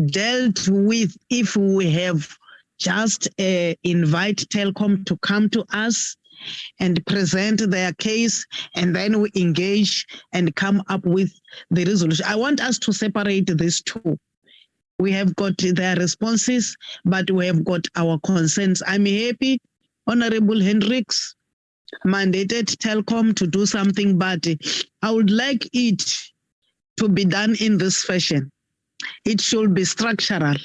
dealt with if we have just invite Telkom to come to us and present their case, and then we engage and come up with the resolution. I want us to separate these two. We have got their responses, but we have got our concerns. I'm happy Honorable Hendricks mandated Telkom to do something, but I would like it to be done in this fashion. It should be structural.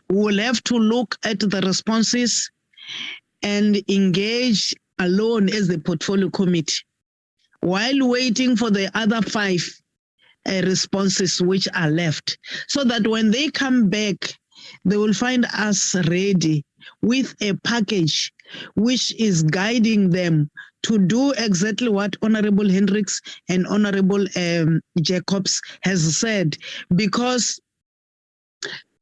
We'll have to look at the responses and engage alone as the portfolio committee while waiting for the other 5 responses which are left, so that when they come back, they will find us ready with a package which is guiding them to do exactly what Honorable Hendricks and Honorable Jacobs has said. Because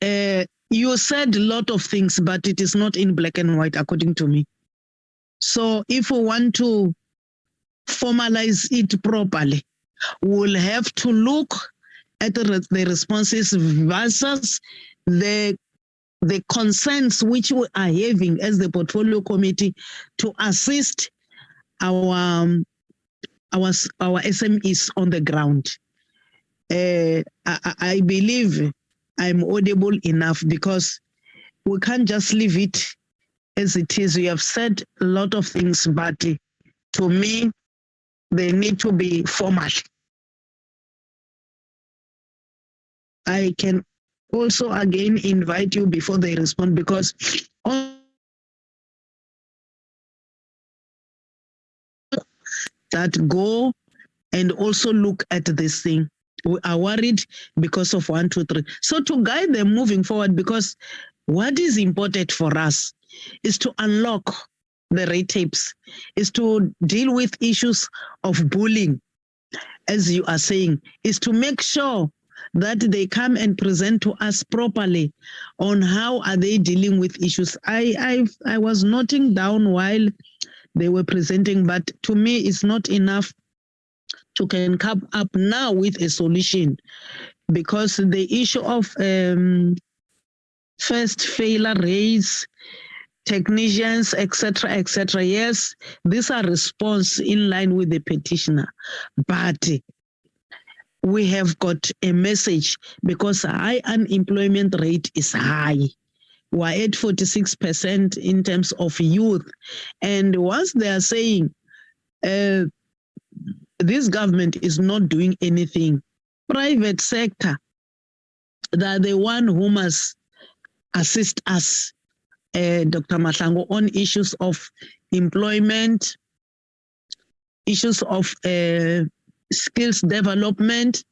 you said a lot of things, but it is not in black and white, according to me. So if we want to formalize it properly, we'll have to look at the responses versus the concerns which we are having as the portfolio committee to assist our SMEs on the ground. I believe I'm audible enough, because we can't just leave it as it is. You have said a lot of things, but to me, they need to be formal. I can also again invite you before they respond, because that go and also look at this thing. We are worried because of 1, 2, 3. So to guide them moving forward, because what is important for us is to unlock the red tapes, is to deal with issues of bullying, as you are saying, is to make sure that they come and present to us properly on how are they dealing with issues. I was noting down while they were presenting, but to me it's not enough to can come up now with a solution, because the issue of first failure rates, technicians, etc., yes, these are response in line with the petitioner, but we have got a message, because high unemployment rate is high. We're at 46% in terms of youth. And once they are saying this government is not doing anything, private sector, they're the one who must assist us Dr. Mahlangu, on issues of employment, issues of skills development,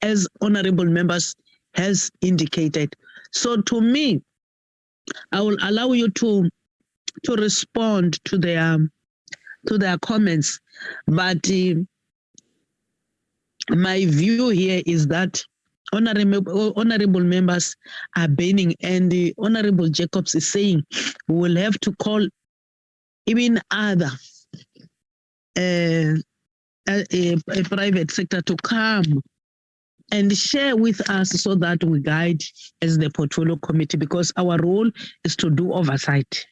as honorable members has indicated. So to me, I will allow you to respond to their comments, but my view here is that honorable members are banning, and the Honorable Jacobs is saying we will have to call even other a private sector to come and share with us so that we guide as the portfolio committee, because our role is to do oversight.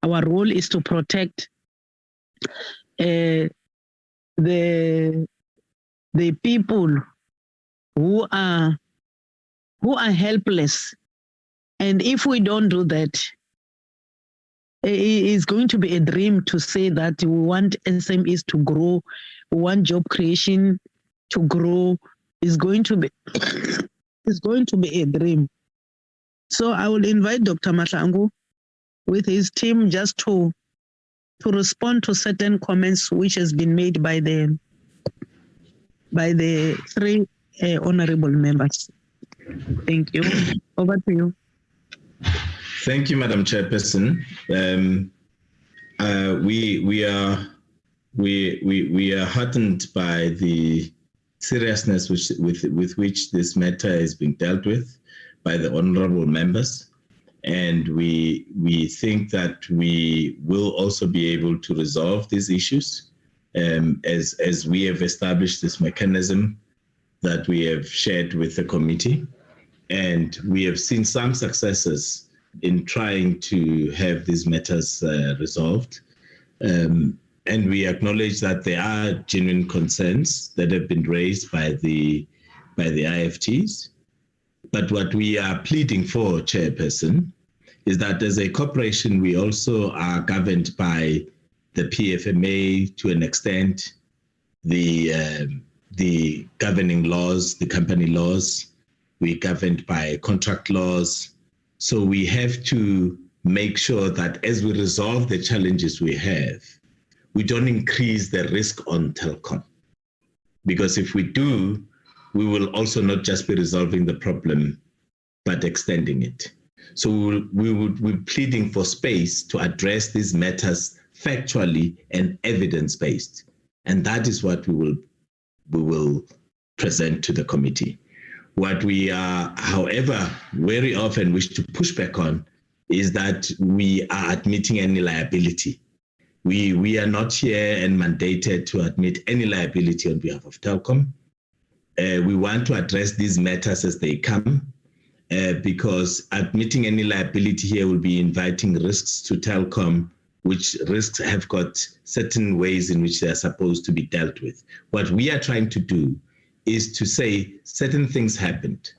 Our role is to protect the people who are helpless. And if we don't do that, it's going to be a dream to say that we want SMEs to grow, we want job creation to grow. It's going to be a dream. So I will invite Dr. Mahlangu with his team just to respond to certain comments which has been made by the three honorable members. Thank you. Over to you. Thank you, Madam Chairperson. We are heartened by the seriousness with which this matter is being dealt with by the honorable members, and we think that we will also be able to resolve these issues as we have established this mechanism that we have shared with the committee, and we have seen some successes in trying to have these matters resolved. And we acknowledge that there are genuine concerns that have been raised by the IFTs. But what we are pleading for, Chairperson, is that as a corporation, we also are governed by the PFMA to an extent, the governing laws, the company laws. We're governed by contract laws. So we have to make sure that as we resolve the challenges we have, we don't increase the risk on Telkom. Because if we do, we will also not just be resolving the problem, but extending it. So we're pleading for space to address these matters factually and evidence-based. And that is what we will present to the committee. What we are, however, very often wish to push back on is that we are admitting any liability. We are not here and mandated to admit any liability on behalf of Telkom. We want to address these matters as they come, because admitting any liability here will be inviting risks to Telkom, which risks have got certain ways in which they are supposed to be dealt with. What we are trying to do is to say certain things happened.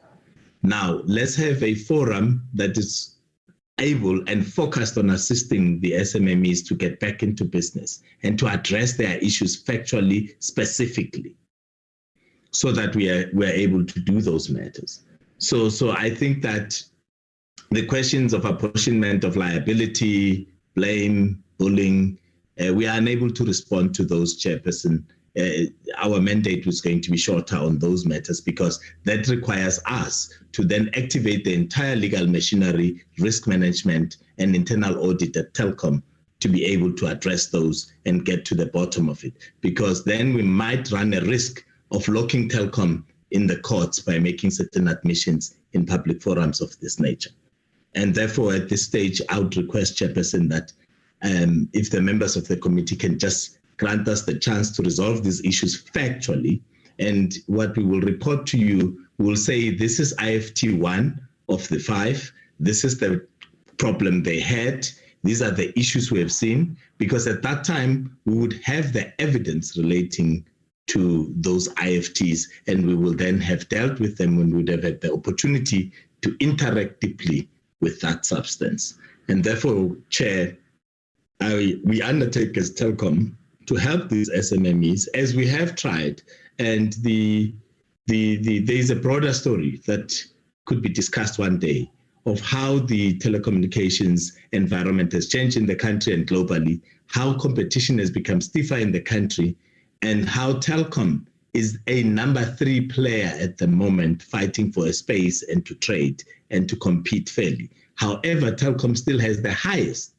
Now, let's have a forum that is able and focused on assisting the SMMEs to get back into business and to address their issues factually, specifically, so that we are able to do those matters. So I think that the questions of apportionment of liability, blame, bullying, we are unable to respond to those, Chairperson. Our mandate was going to be shorter on those matters, because that requires us to then activate the entire legal machinery, risk management, and internal audit at Telkom to be able to address those and get to the bottom of it. Because then we might run a risk of locking Telkom in the courts by making certain admissions in public forums of this nature. And therefore, at this stage, I would request, Chairperson, that if the members of the committee can just grant us the chance to resolve these issues factually, and what we will report to you, we'll say this is IFT 1 of the 5, this is the problem they had, these are the issues we have seen, because at that time we would have the evidence relating to those IFTs, and we will then have dealt with them when we would have had the opportunity to interact deeply with that substance. And therefore, Chair, we undertake as Telkom to help these SMMEs as we have tried. And there is a broader story that could be discussed one day of how the telecommunications environment has changed in the country and globally, how competition has become stiffer in the country, and how Telkom is a number 3 player at the moment, fighting for a space and to trade and to compete fairly. However, Telkom still has the highest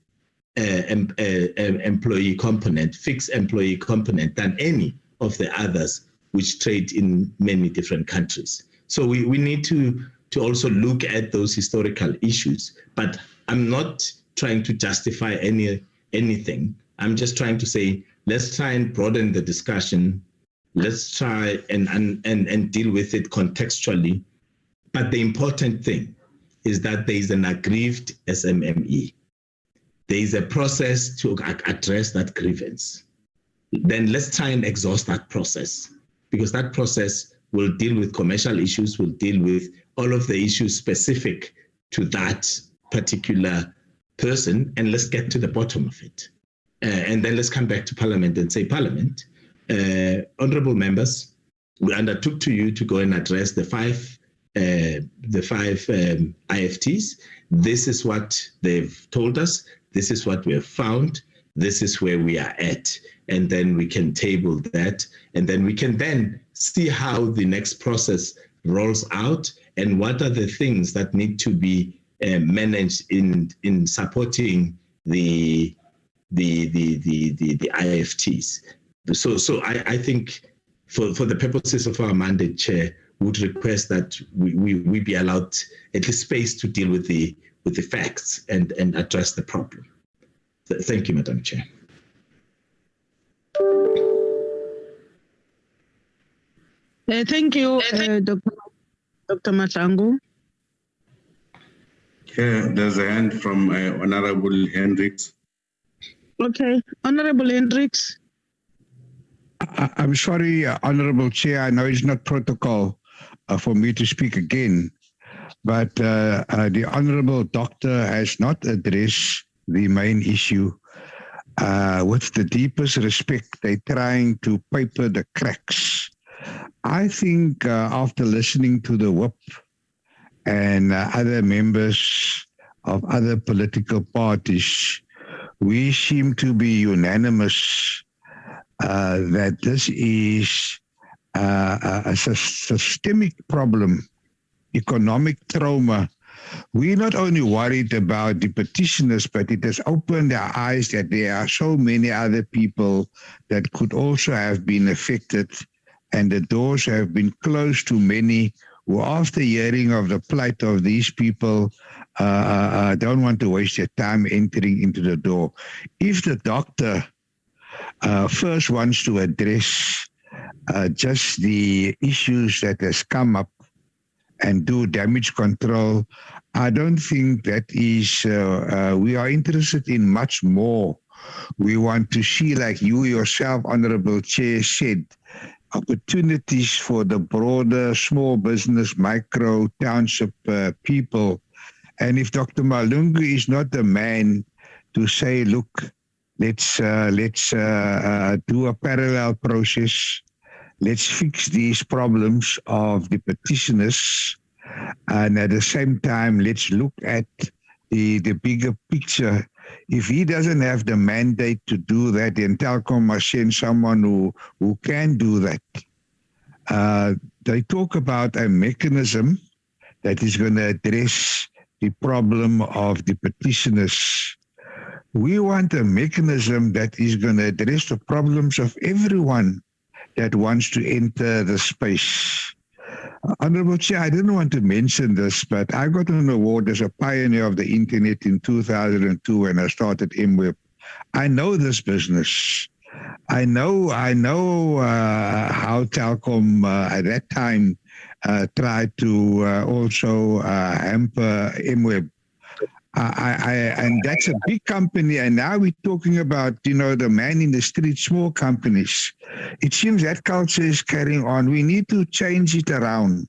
employee component, fixed employee component, than any of the others which trade in many different countries. So we need to also look at those historical issues. But I'm not trying to justify anything. I'm just trying to say, let's try and broaden the discussion. Let's try and deal with it contextually. But the important thing is that there is an aggrieved SMME. There is a process to address that grievance. Then let's try and exhaust that process, because that process will deal with commercial issues, will deal with all of the issues specific to that particular person, and let's get to the bottom of it. And then let's come back to Parliament and say, Parliament, honorable members, we undertook to you to go and address the five IFTs. This is what they've told us. This is what we have found. This is where we are at. And then we can table that. And then we can then see how the next process rolls out and what are the things that need to be managed in supporting the IFTs. So I think for the purposes of our mandate, Chair, would request that we be allowed at least space to deal with the facts and address the problem. Thank you, Madam Chair. Thank you, Dr. Matangu. Yeah, there's a hand from Honorable Hendricks. Okay, Honorable Hendricks. I'm sorry, Honorable Chair, I know it's not protocol for me to speak again, but the Honorable Doctor has not addressed the main issue. With the deepest respect, they're trying to paper the cracks. I think after listening to the whip and other members of other political parties, we seem to be unanimous that this is a systemic problem, economic trauma. We're not only worried about the petitioners, but it has opened our eyes that there are so many other people that could also have been affected, and the doors have been closed to many who, after hearing of the plight of these people, don't want to waste their time entering into the door. If the doctor first wants to address just the issues that has come up and do damage control, I don't think that is, we are interested in much more. We want to see, like you yourself, Honorable Chair, said, opportunities for the broader small business, micro township people. And if Dr. Malungu is not the man to say, look, let's do a parallel process, let's fix these problems of the petitioners, and at the same time, let's look at the bigger picture. If he doesn't have the mandate to do that, then Telkom must send someone who can do that. They talk about a mechanism that is going to address the problem of the petitioners. We want a mechanism that is going to address the problems of everyone that wants to enter the space. Honorable Chair, I didn't want to mention this, but I got an award as a pioneer of the internet in 2002 when I started MWeb. I know this business. I know how Telkom at that time tried to also hamper MWeb. And that's a big company, and now we're talking about, the man in the street, small companies. It seems that culture is carrying on. We need to change it around.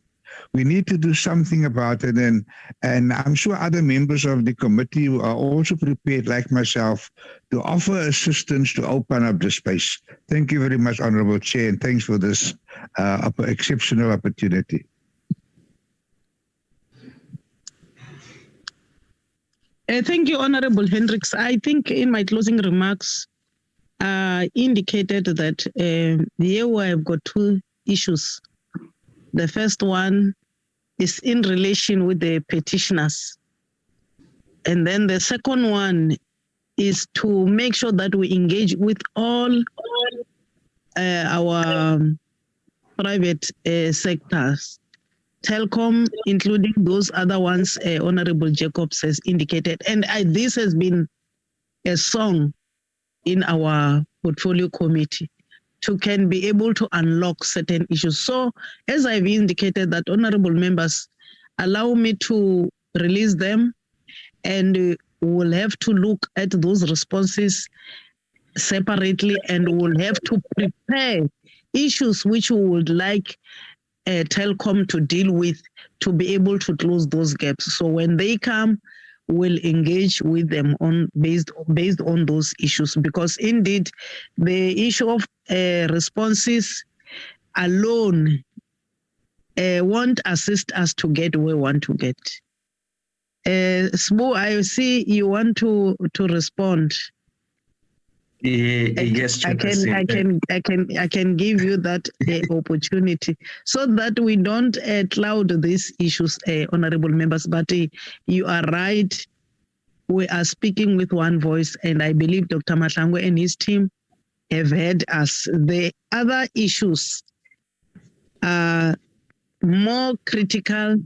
We need to do something about it, and I'm sure other members of the committee are also prepared, like myself, to offer assistance to open up the space. Thank you very much, Honorable Chair, and thanks for this exceptional opportunity. Thank you, Honorable Hendricks. I think in my closing remarks, indicated that here we have got two issues. The first one is in relation with the petitioners. And then the second one is to make sure that we engage with all our private sectors, Telkom, including those other ones Honorable Jacobs has indicated. And this has been a song in our portfolio committee to can be able to unlock certain issues. So as I've indicated that, honorable members, allow me to release them, and we'll have to look at those responses separately, and we'll have to prepare issues which we would like Telkom to deal with to be able to close those gaps. So when they come, we'll engage with them on based on those issues, because indeed the issue of responses alone won't assist us to get where we want to get. Sbu, I see you want to respond. Yes, I can give you that opportunity so that we don't cloud these issues, honorable members. But you are right. We are speaking with one voice, and I believe Dr. Matlangwe and his team have heard us. The other issues are more critical,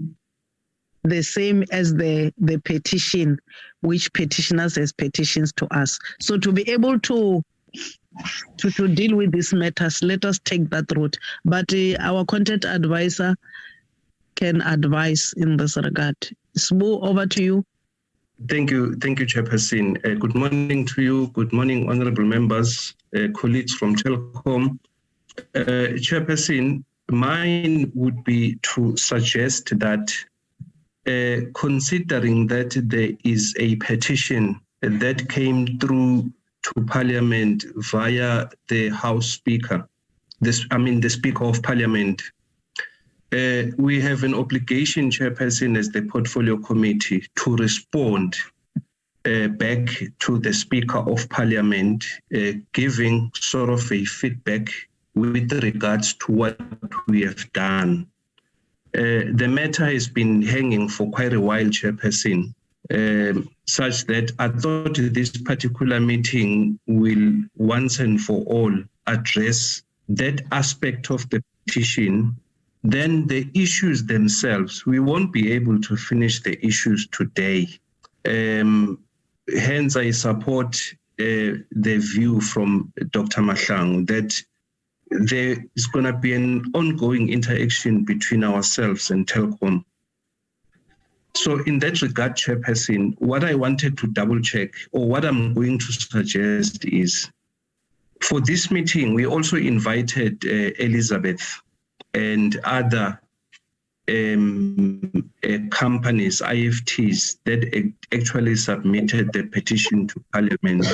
the same as the petition, which petitioners has petitions to us. So to be able to deal with these matters, let us take that route. But our content advisor can advise in this regard. Sbu, over to you. Thank you, Chairperson. Good morning to you. Good morning, honorable members, colleagues from Telkom. Chairperson, mine would be to suggest that considering that there is a petition that came through to Parliament via the House Speaker, the Speaker of Parliament, we have an obligation, Chairperson, as the Portfolio Committee to respond back to the Speaker of Parliament, giving sort of a feedback with regards to what we have done. The matter has been hanging for quite a while, Chairperson, such that I thought this particular meeting will once and for all address that aspect of the petition. Then the issues themselves, we won't be able to finish the issues today. Hence, I support the view from Dr. Mahlang that there is going to be an ongoing interaction between ourselves and Telkom. So in that regard, Chairperson, what I wanted to double check, or what I'm going to suggest is, for this meeting, we also invited Elizabeth and other companies, IFTs, that actually submitted the petition to Parliament.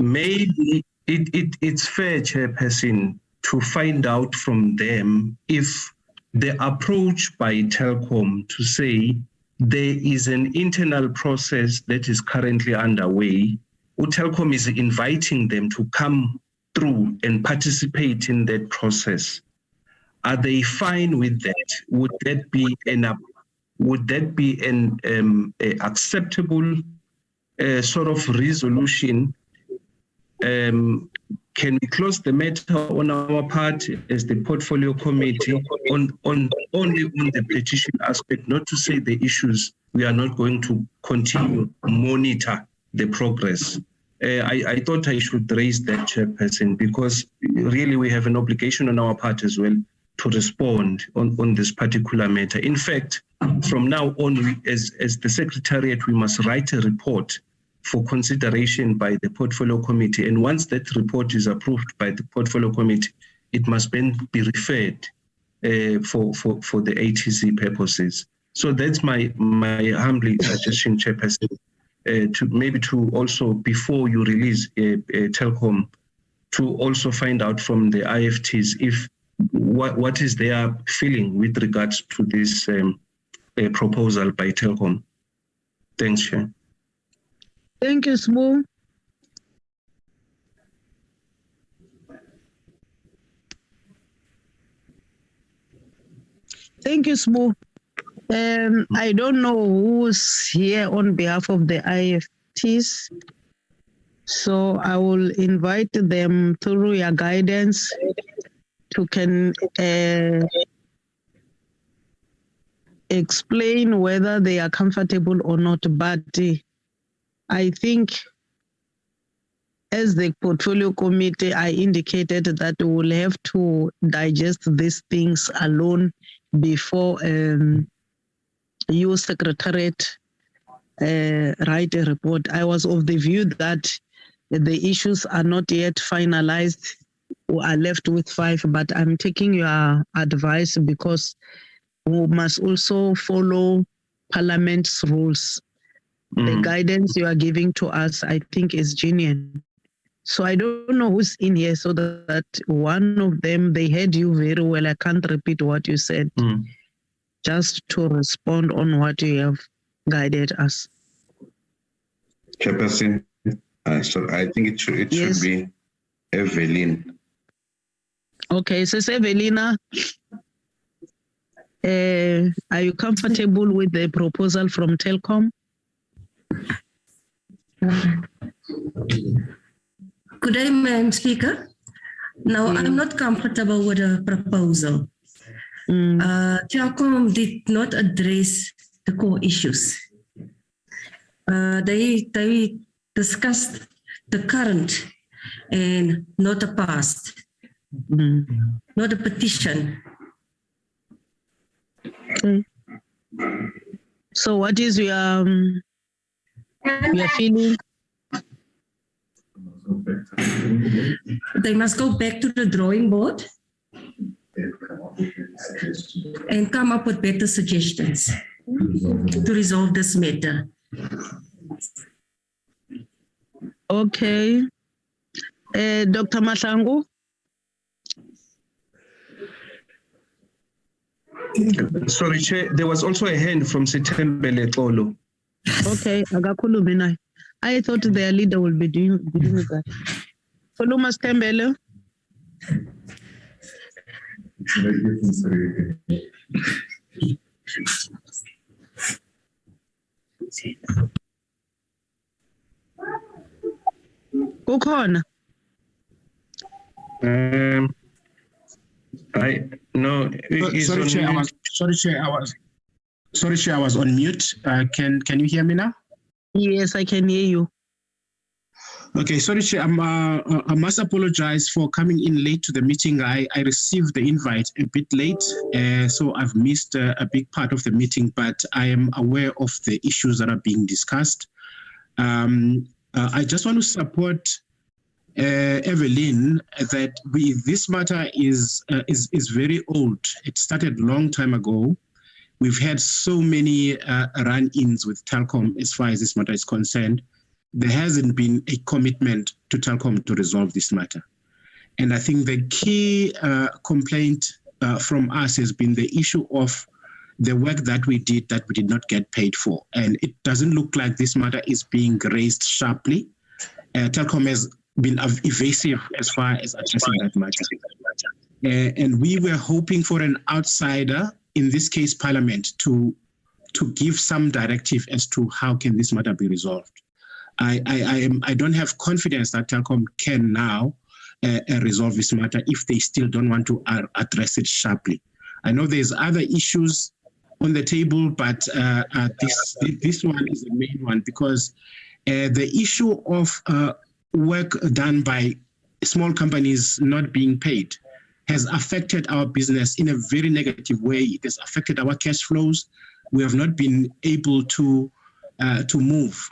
Maybe it's fair, Chairperson, to find out from them if the approach by Telkom to say there is an internal process that is currently underway, Telkom is inviting them to come through and participate in that process. Are they fine with that? Would that be an acceptable sort of resolution? Can we close the matter on our part as the portfolio committee on only on the petition aspect, not to say the issues we are not going to continue monitor the progress? I thought I should raise that, Chairperson, because really we have an obligation on our part as well to respond on this particular matter. In fact, from now on, as the Secretariat, we must write a report for consideration by the Portfolio Committee. And once that report is approved by the Portfolio Committee, it must then be referred for the ATC purposes. So that's my humble suggestion, Chairperson, to also, before you release Telkom, to also find out from the IFTs if what is their feeling with regards to this proposal by Telkom. Thanks, Chair. Thank you, Smo. Thank you, Smo. I don't know who's here on behalf of the IFTs, so I will invite them through your guidance to explain whether they are comfortable or not. But I think as the portfolio committee, I indicated that we will have to digest these things alone before you, Secretariat, write a report. I was of the view that the issues are not yet finalized or are left with 5, but I'm taking your advice because we must also follow Parliament's rules. The guidance you are giving to us, I think, is genuine. So I don't know who's in here, so that one of them, they heard you very well. I can't repeat what you said. Just to respond on what you have guided us. Chairperson, so I think it should be Evelyn. Okay, so Evelina, are you comfortable with the proposal from Telkom? Good day, Madam Speaker. Now, I'm not comfortable with the proposal. Telkom did not address the core issues. They discussed the current and not the past, not the petition. Okay. So what is your feeling? They must go back to the drawing board and come up with better suggestions to resolve this matter. Okay. Dr. Mahlangu? Sorry, Chair, there was also a hand from Sithembele Xolo. Okay, akakhulumi naye. I thought their leader will be doing that. Khuluma Sithembele. Kukhona? Sorry, Chair, I was on mute. Can you hear me now? Yes, I can hear you. Okay, sorry, Chair. I must apologize for coming in late to the meeting. I received the invite a bit late, so I've missed a big part of the meeting, but I am aware of the issues that are being discussed. I just want to support Evelyn that this matter is very old. It started a long time ago. We've had so many run-ins with Telkom as far as this matter is concerned. There hasn't been a commitment to Telkom to resolve this matter. And I think the key complaint from us has been the issue of the work that we did not get paid for. And it doesn't look like this matter is being raised sharply. Telkom has been evasive as far as addressing that matter. And we were hoping for an outsider, in this case Parliament, to give some directive as to how can this matter be resolved. I don't have confidence that Telkom can now resolve this matter if they still don't want to address it sharply. I know there's other issues on the table, but this one is the main one, because the issue of work done by small companies not being paid has affected our business in a very negative way. It has affected our cash flows. We have not been able to move.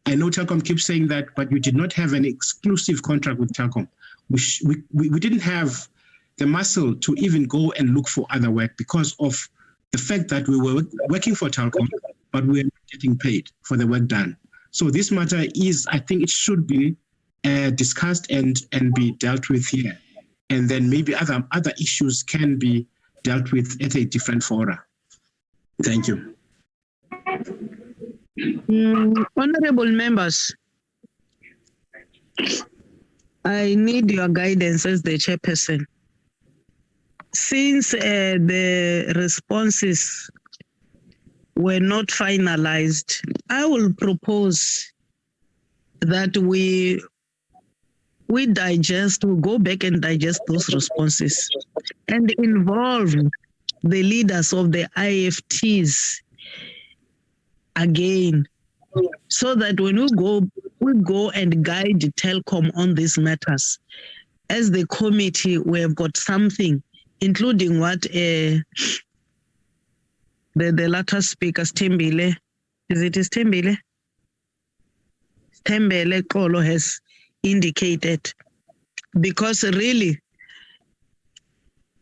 I know Telkom keeps saying that, but we did not have an exclusive contract with Telkom. We didn't have the muscle to even go and look for other work because of the fact that we were working for Telkom, but we were not getting paid for the work done. So this matter is, I think it should be discussed and be dealt with here. And then maybe other issues can be dealt with at a different fora. Thank you. Honorable members, I need your guidance as the chairperson. Since the responses were not finalized, I will propose that we go back and digest those responses and involve the leaders of the IFTs again, so that when we go and guide Telkom on these matters. As the committee, we have got something, including what the latter speaker, Stembele, Stembele Kolo has indicated, because really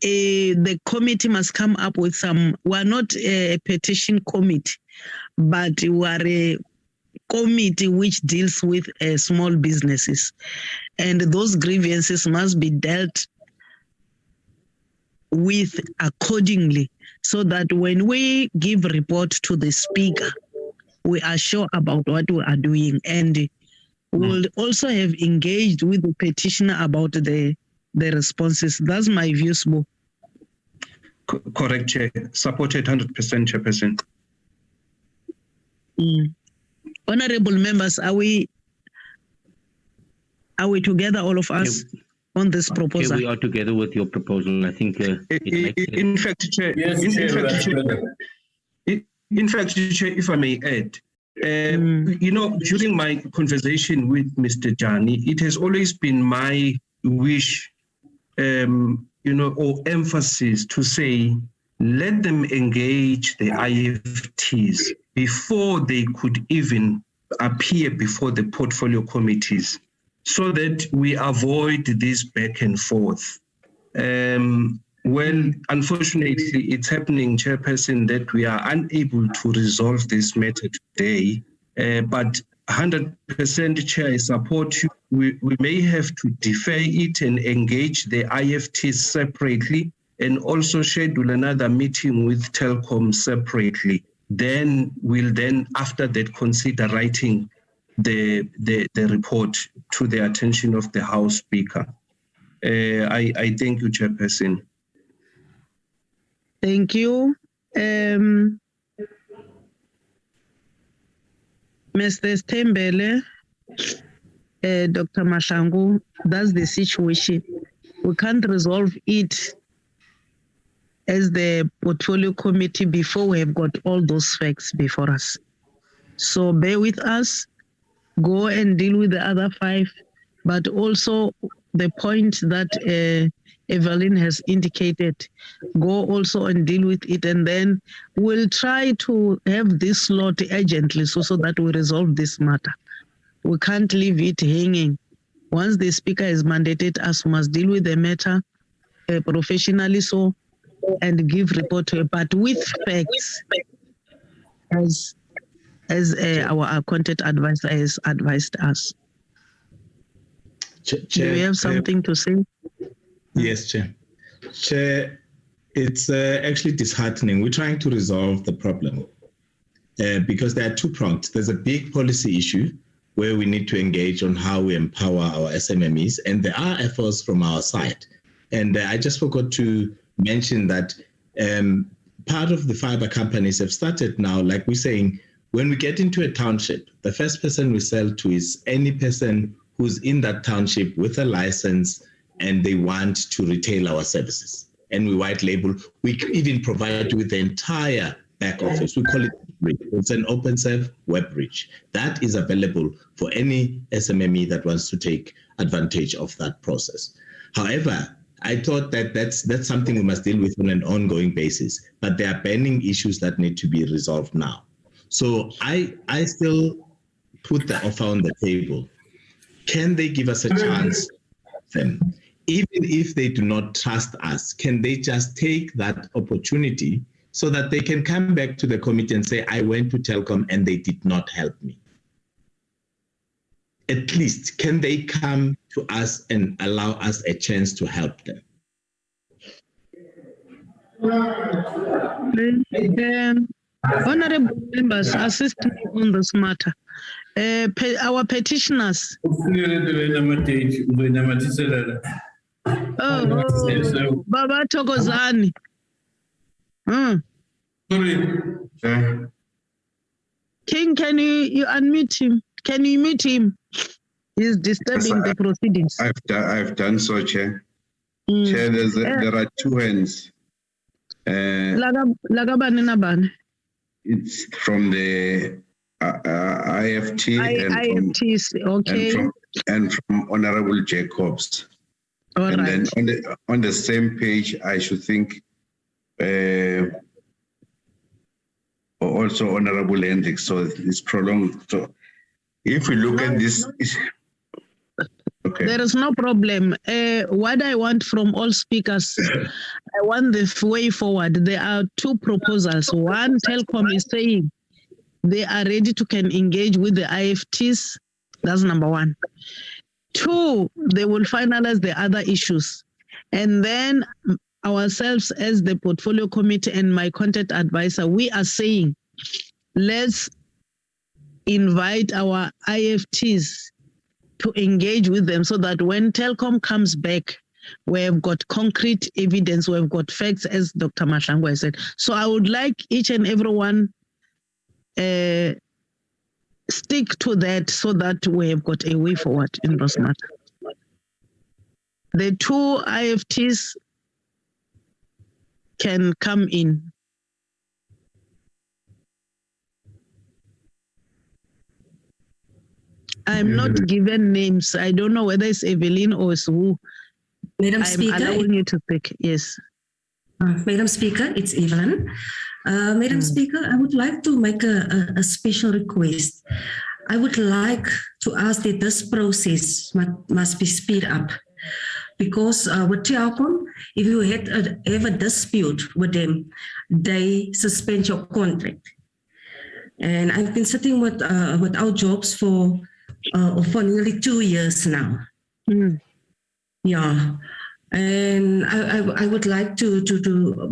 the committee must come up with some. We're not a petition committee, but we are a committee which deals with small businesses, and those grievances must be dealt with accordingly, so that when we give report to the speaker, we are sure about what we are doing, and we'll also have engaged with the petitioner about the responses. That's my view, Sbo. Correct, Chair. Supported 100%, Chairperson. Honorable members, are we together, all of us, on this proposal? Okay, we are together with your proposal. I think in fact, Chair, in fact, Chair, if I may add, during my conversation with Mr. Jani, it has always been my wish, or emphasis to say, let them engage the IFTs before they could even appear before the portfolio committees, so that we avoid this back and forth. Well, unfortunately, it's happening, Chairperson, that we are unable to resolve this matter today, but 100% Chair, I support you. We may have to defer it and engage the IFTs separately, and also schedule another meeting with Telkom separately. Then we'll after that consider writing the report to the attention of the House Speaker. I thank you, Chairperson. Thank you. Mr. Stembele, Dr. Mashangu, that's the situation. We can't resolve it as the portfolio committee before we have got all those facts before us. So bear with us, go and deal with the other 5, but also the point that Evelyn has indicated, go also and deal with it, and then we'll try to have this slot urgently so that we resolve this matter. We can't leave it hanging. Once the speaker has mandated us, we must deal with the matter professionally and give report to it, but with facts, as our content advisor has advised us. Chair, do you have something to say? Yes, Chair. Chair, it's actually disheartening. We're trying to resolve the problem because there are 2 prongs. There's a big policy issue where we need to engage on how we empower our SMMEs, and there are efforts from our side. And I just forgot to mention that part of the fiber companies have started now, like we're saying, when we get into a township, the first person we sell to is any person who's in that township with a license and they want to retail our services. And we white label, we even provide you with the entire back office. We call it, it's an Openserve web bridge. That is available for any SMME that wants to take advantage of that process. However, I thought that that's something we must deal with on an ongoing basis, but there are burning issues that need to be resolved now. So I still put the offer on the table. Can they give us a chance? Then, even if they do not trust us, can they just take that opportunity so that they can come back to the committee and say, I went to Telkom and they did not help me? At least, can they come to us and allow us a chance to help them? Honorable members, assist me on this matter. Our petitioners. Oh, Baba Tokozani. King, can you unmute him? Can you mute him? He's disturbing the proceedings. I've done so, Chair. Chair, there are two hands. It's from the IFT and from Honorable Jacobs. All and right. then on the same page, I should think also Honorable Hendricks. So it's prolonged. So if we look at this, okay. There is no problem. What I want from all speakers, I want the way forward. There are two proposals. One, Telkom is saying they are ready to can engage with the IFTs. That's number one. Two, they will finalize the other issues. And then ourselves as the portfolio committee and my content advisor, we are saying, let's invite our IFTs to engage with them so that when Telkom comes back, we've got concrete evidence, we've got facts, as Dr. Mahlangwa said. So I would like each and everyone stick to that so that we have got a way forward in this matter. The two IFTs can come in. I'm not given names. I don't know whether it's Evelyn or it's who. Madam Speaker, I'm allowing you to pick. Yes. Madam Speaker, it's Evelyn. Madam Speaker, I would like to make a special request. I would like to ask that this process must be speed up, because with Telkom, if you have a dispute with them, they suspend your contract. And I've been sitting without jobs for nearly 2 years now. Yeah. And I would like to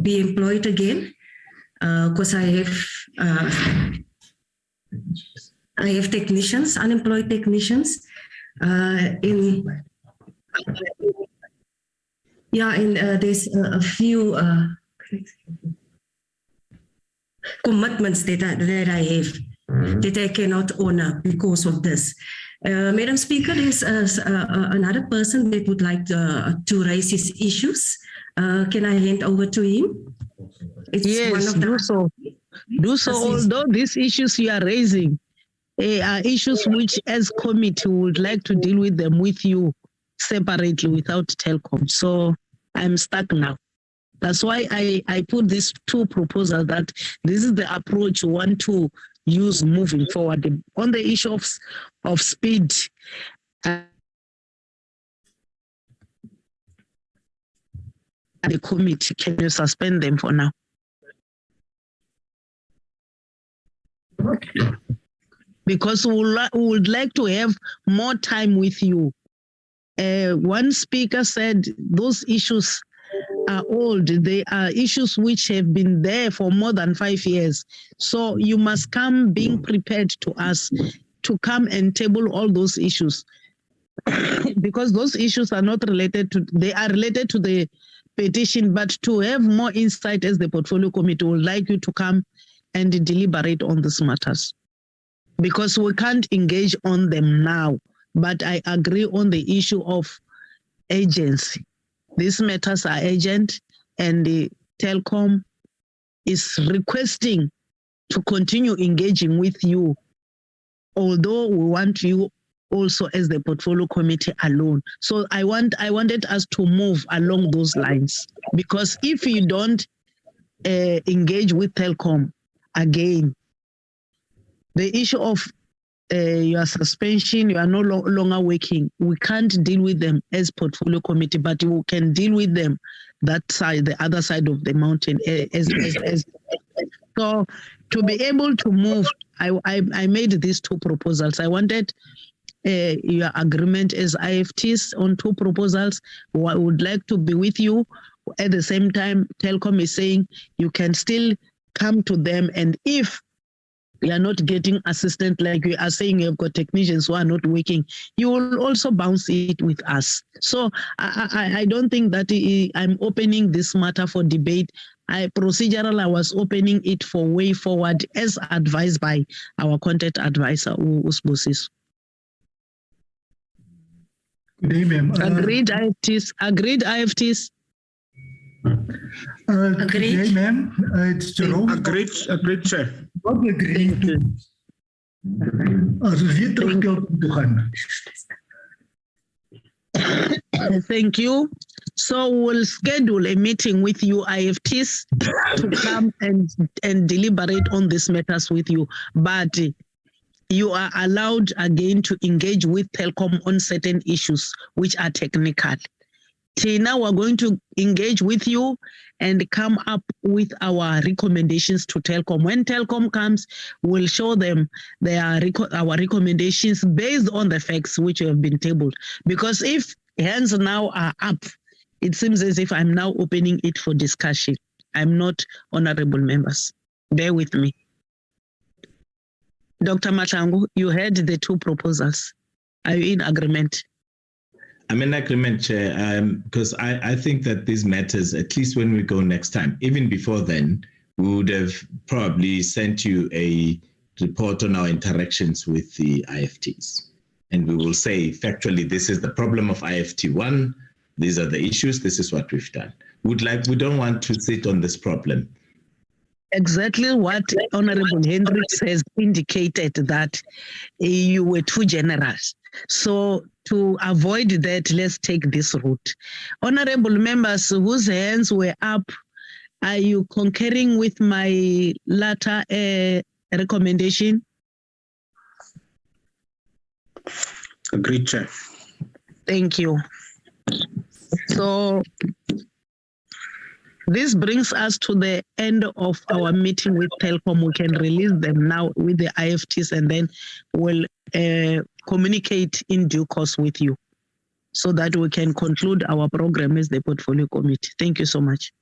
be employed again, because I have technicians, unemployed technicians, and there's a few commitments that I have that I cannot honor because of this. Madam Speaker, there's another person that would like to raise his issues. Can I hand over to him? Yes, do so. Do so, although these issues you are raising are issues which as committee would like to deal with them with you separately without Telkom. So I'm stuck now. That's why I put these two proposals that this is the approach we want to use moving forward. On the issue of speed, the committee, can you suspend them for now? Because we would like to have more time with you. One speaker said those issues are old. They are issues which have been there for more than 5 years. So you must come being prepared to us to come and table all those issues. Because those issues are not related to, they are related to the petition, but to have more insight as the portfolio committee would like you to come and deliberate on these matters. Because we can't engage on them now, but I agree on the issue of agency. These matters are urgent, and the Telkom is requesting to continue engaging with you, although we want you also as the portfolio committee alone. So I wanted us to move along those lines, because if you don't engage with Telkom again, the issue of your suspension, you are no longer working. We can't deal with them as portfolio committee, but we can deal with them that side, the other side of the mountain. So to be able to move, I made these two proposals. I wanted your agreement as IFTs on two proposals. I would like to be with you. At the same time, Telkom is saying you can still come to them, and if you are not getting assistance, like we are saying, you've got technicians who are not working, you will also bounce it with us. So I don't think that I'm opening this matter for debate. I was opening it for way forward as advised by our content advisor, Usbusis. Good day, ma'am. Agreed IFTs. Agreed IFTs. Good day, ma'am. It's Jerome. Agreed, Chair. Wat agreeing to? As ons weer terugspeel toe gaan. Thank you. So we'll schedule a meeting with you IFTs to come and deliberate on these matters with you. But you are allowed again to engage with Telkom on certain issues which are technical. Tina, we're going to engage with you and come up with our recommendations to Telkom. When Telkom comes, we'll show them our recommendations based on the facts which have been tabled. Because if hands now are up, it seems as if I'm now opening it for discussion. I'm not, honorable members. Bear with me. Dr. Matangu, you heard the two proposals. Are you in agreement? I'm in agreement, Chair, because I think that these matters, at least when we go next time, even before then, we would have probably sent you a report on our interactions with the IFTs. And we will say, factually, this is the problem of IFT 1, these are the issues, this is what we've done. We don't want to sit on this problem. Exactly what Honorable Hendricks has indicated, that you were too generous. So to avoid that, let's take this route. Honorable members whose hands were up, are you concurring with my latter recommendation? Agreed, Chair. Thank you. So this brings us to the end of our meeting with Telkom. We can release them now with the IFTs, and then we'll communicate in due course with you so that we can conclude our program as the portfolio committee. Thank you so much.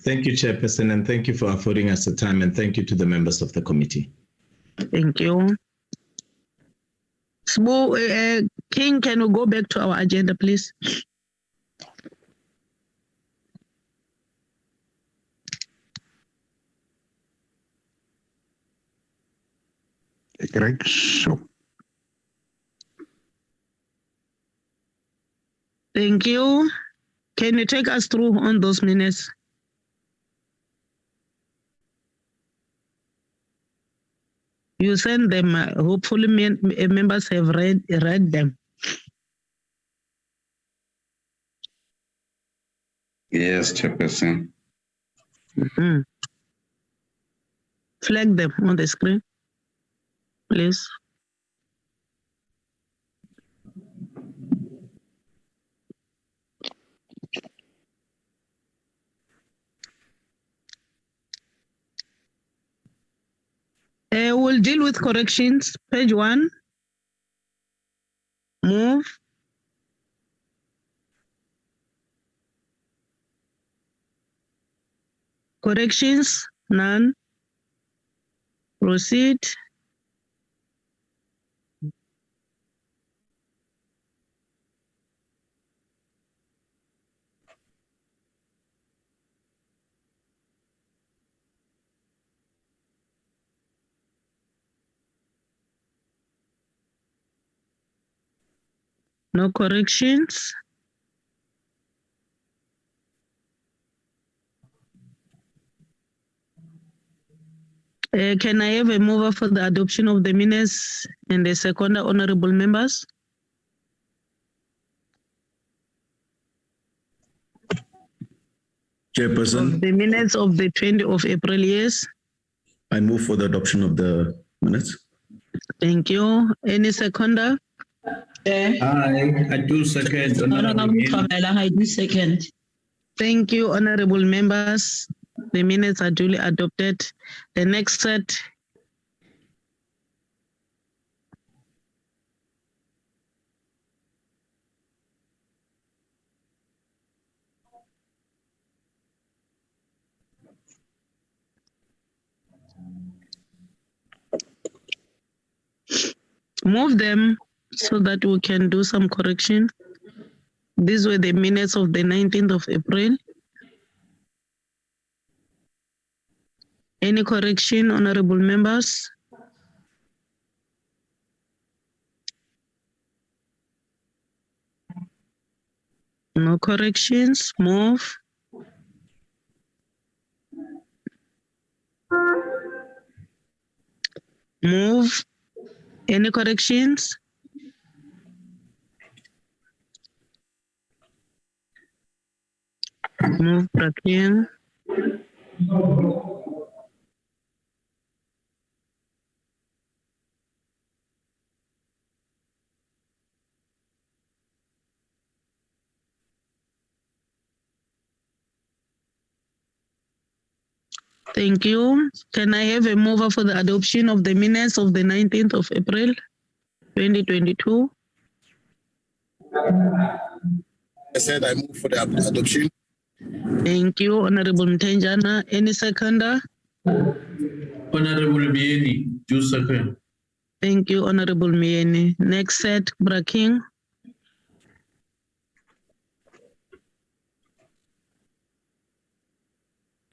Thank you, Chairperson, and thank you for affording us the time, and thank you to the members of the committee. Thank you. King, can we go back to our agenda, please? Correct. So. Thank you. Can you take us through on those minutes? You send them. Hopefully, members have read them. Yes, Chairperson. Mm-hmm. Flag them on the screen, please. We'll deal with corrections. Page 1. Move. Corrections, none. Proceed. No corrections. Can I have a mover for the adoption of the minutes and the second, honorable members? Chairperson. Of the minutes of the 20th of April, yes. I move for the adoption of the minutes. Thank you. Any seconder? I do second. I do second. Thank you, honorable members. The minutes are duly adopted. The next set. Move them so that we can do some correction. These were the minutes of the 19th of April. Any correction, honorable members? No corrections. Move. Move. Any corrections? Move back in. Thank you. Can I have a mover for the adoption of the minutes of the 19th of April, 2022? I said I move for the adoption. Thank you, Honorable Mtenjana. Any seconder? Honorable Mieni, do second. Thank you, Honorable Mieni. Next set, Braking.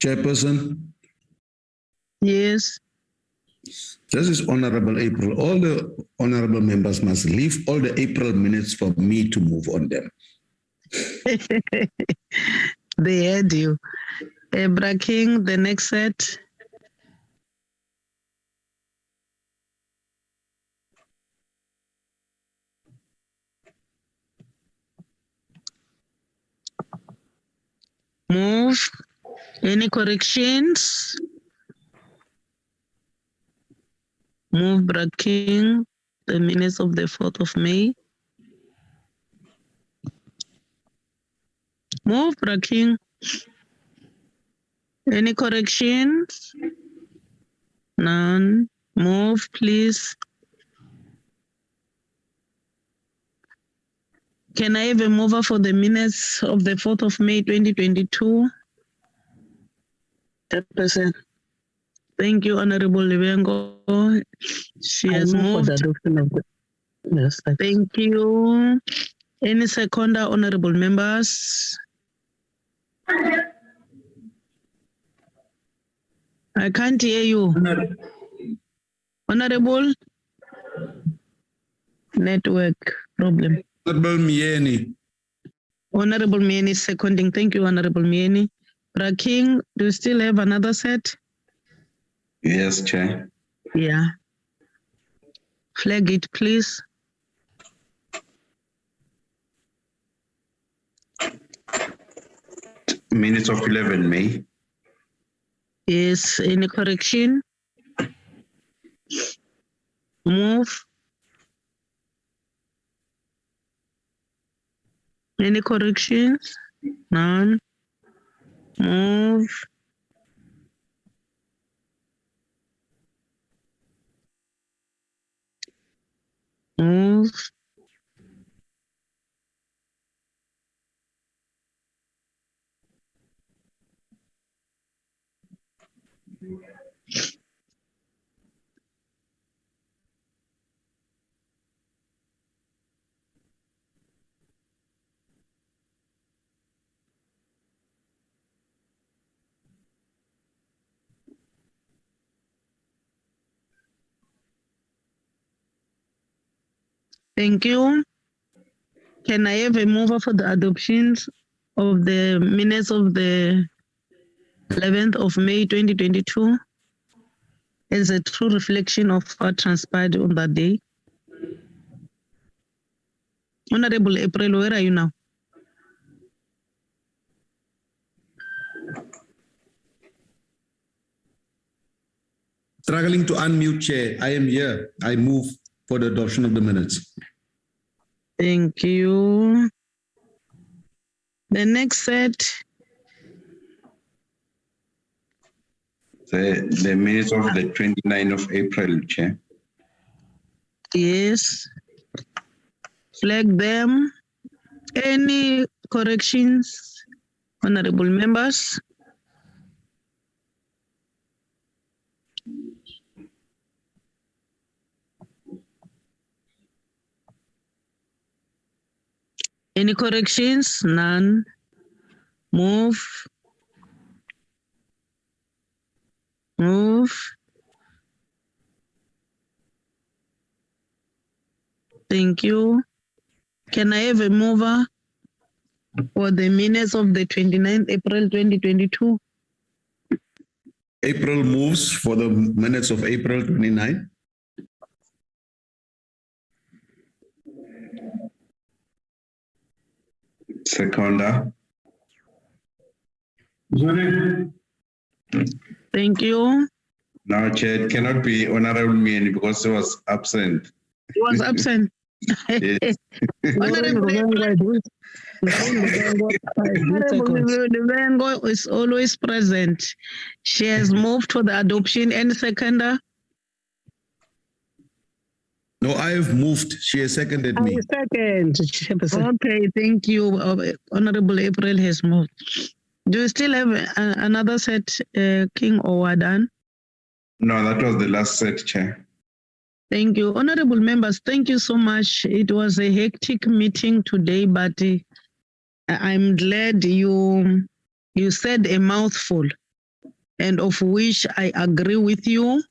Chairperson. Yes. This is Honorable April. All the honorable members must leave all the April minutes for me to move on them. They heard you. Braking, the next set. Move. Any corrections? Move Braking, the minutes of the 4th of May. Move Braking. Any corrections? None. Move, please. Can I have a mover for the minutes of the 4th of May, 2022? 10%. Thank you, Honorable Livengo. She has moved. Yes, thank you. Any seconder, honorable members? I can't hear you. Honorable? Network problem. Honorable Mieni. Honorable Mieni seconding. Thank you, Honorable Mieni. Braking, do you still have another set? Yes, Chair. Yeah. Flag it, please. Minutes of 11 May. Yes, any correction? Move. Any corrections? None. Move. Move. Thank you. Can I have a mover for the adoptions of the minutes of the 11th of May 2022 as a true reflection of what transpired on that day? Honorable April, where are you now? Struggling to unmute, Chair. I am here. I move for the adoption of the minutes. Thank you. The next set. The minutes of the 29th of April, Chair. Yes. Flag them. Any corrections, honorable members? Any corrections? None. Move. Move. Thank you. Can I have a mover for the minutes of the 29th April 2022? April moves for the minutes of April 29. Seconder. Thank you. Now, Chair, it cannot be Honorable Mien because he was absent. He was absent. Yes. Honorable Livengo is always present. She has moved for the adoption. Any seconder? No, I have moved. She has seconded me. Second. Okay, thank you. Honorable April has moved. Do you still have another set, King or Wadan? No, that was the last set, Chair. Thank you. Honorable members, thank you so much. It was a hectic meeting today, but I'm glad you said a mouthful, and of which I agree with you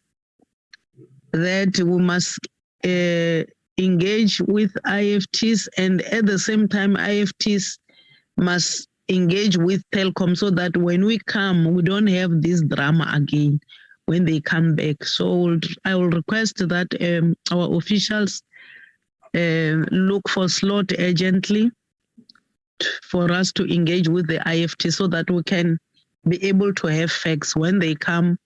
that we must engage with IFTs, and at the same time, IFTs must engage with Telkom so that when we come, we don't have this drama again when they come back. So I will request that our officials look for slot urgently for us to engage with the IFT so that we can be able to have facts. When they come,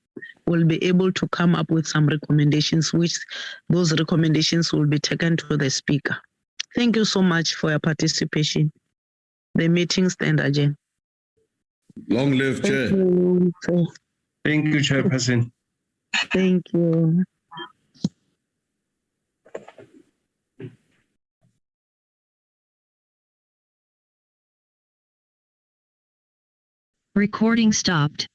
we'll be able to come up with some recommendations, which those recommendations will be taken to the speaker. Thank you so much for your participation. The meeting stands adjourned. Long live, Chair. Thank you, Chairperson. Thank you. Recording stopped.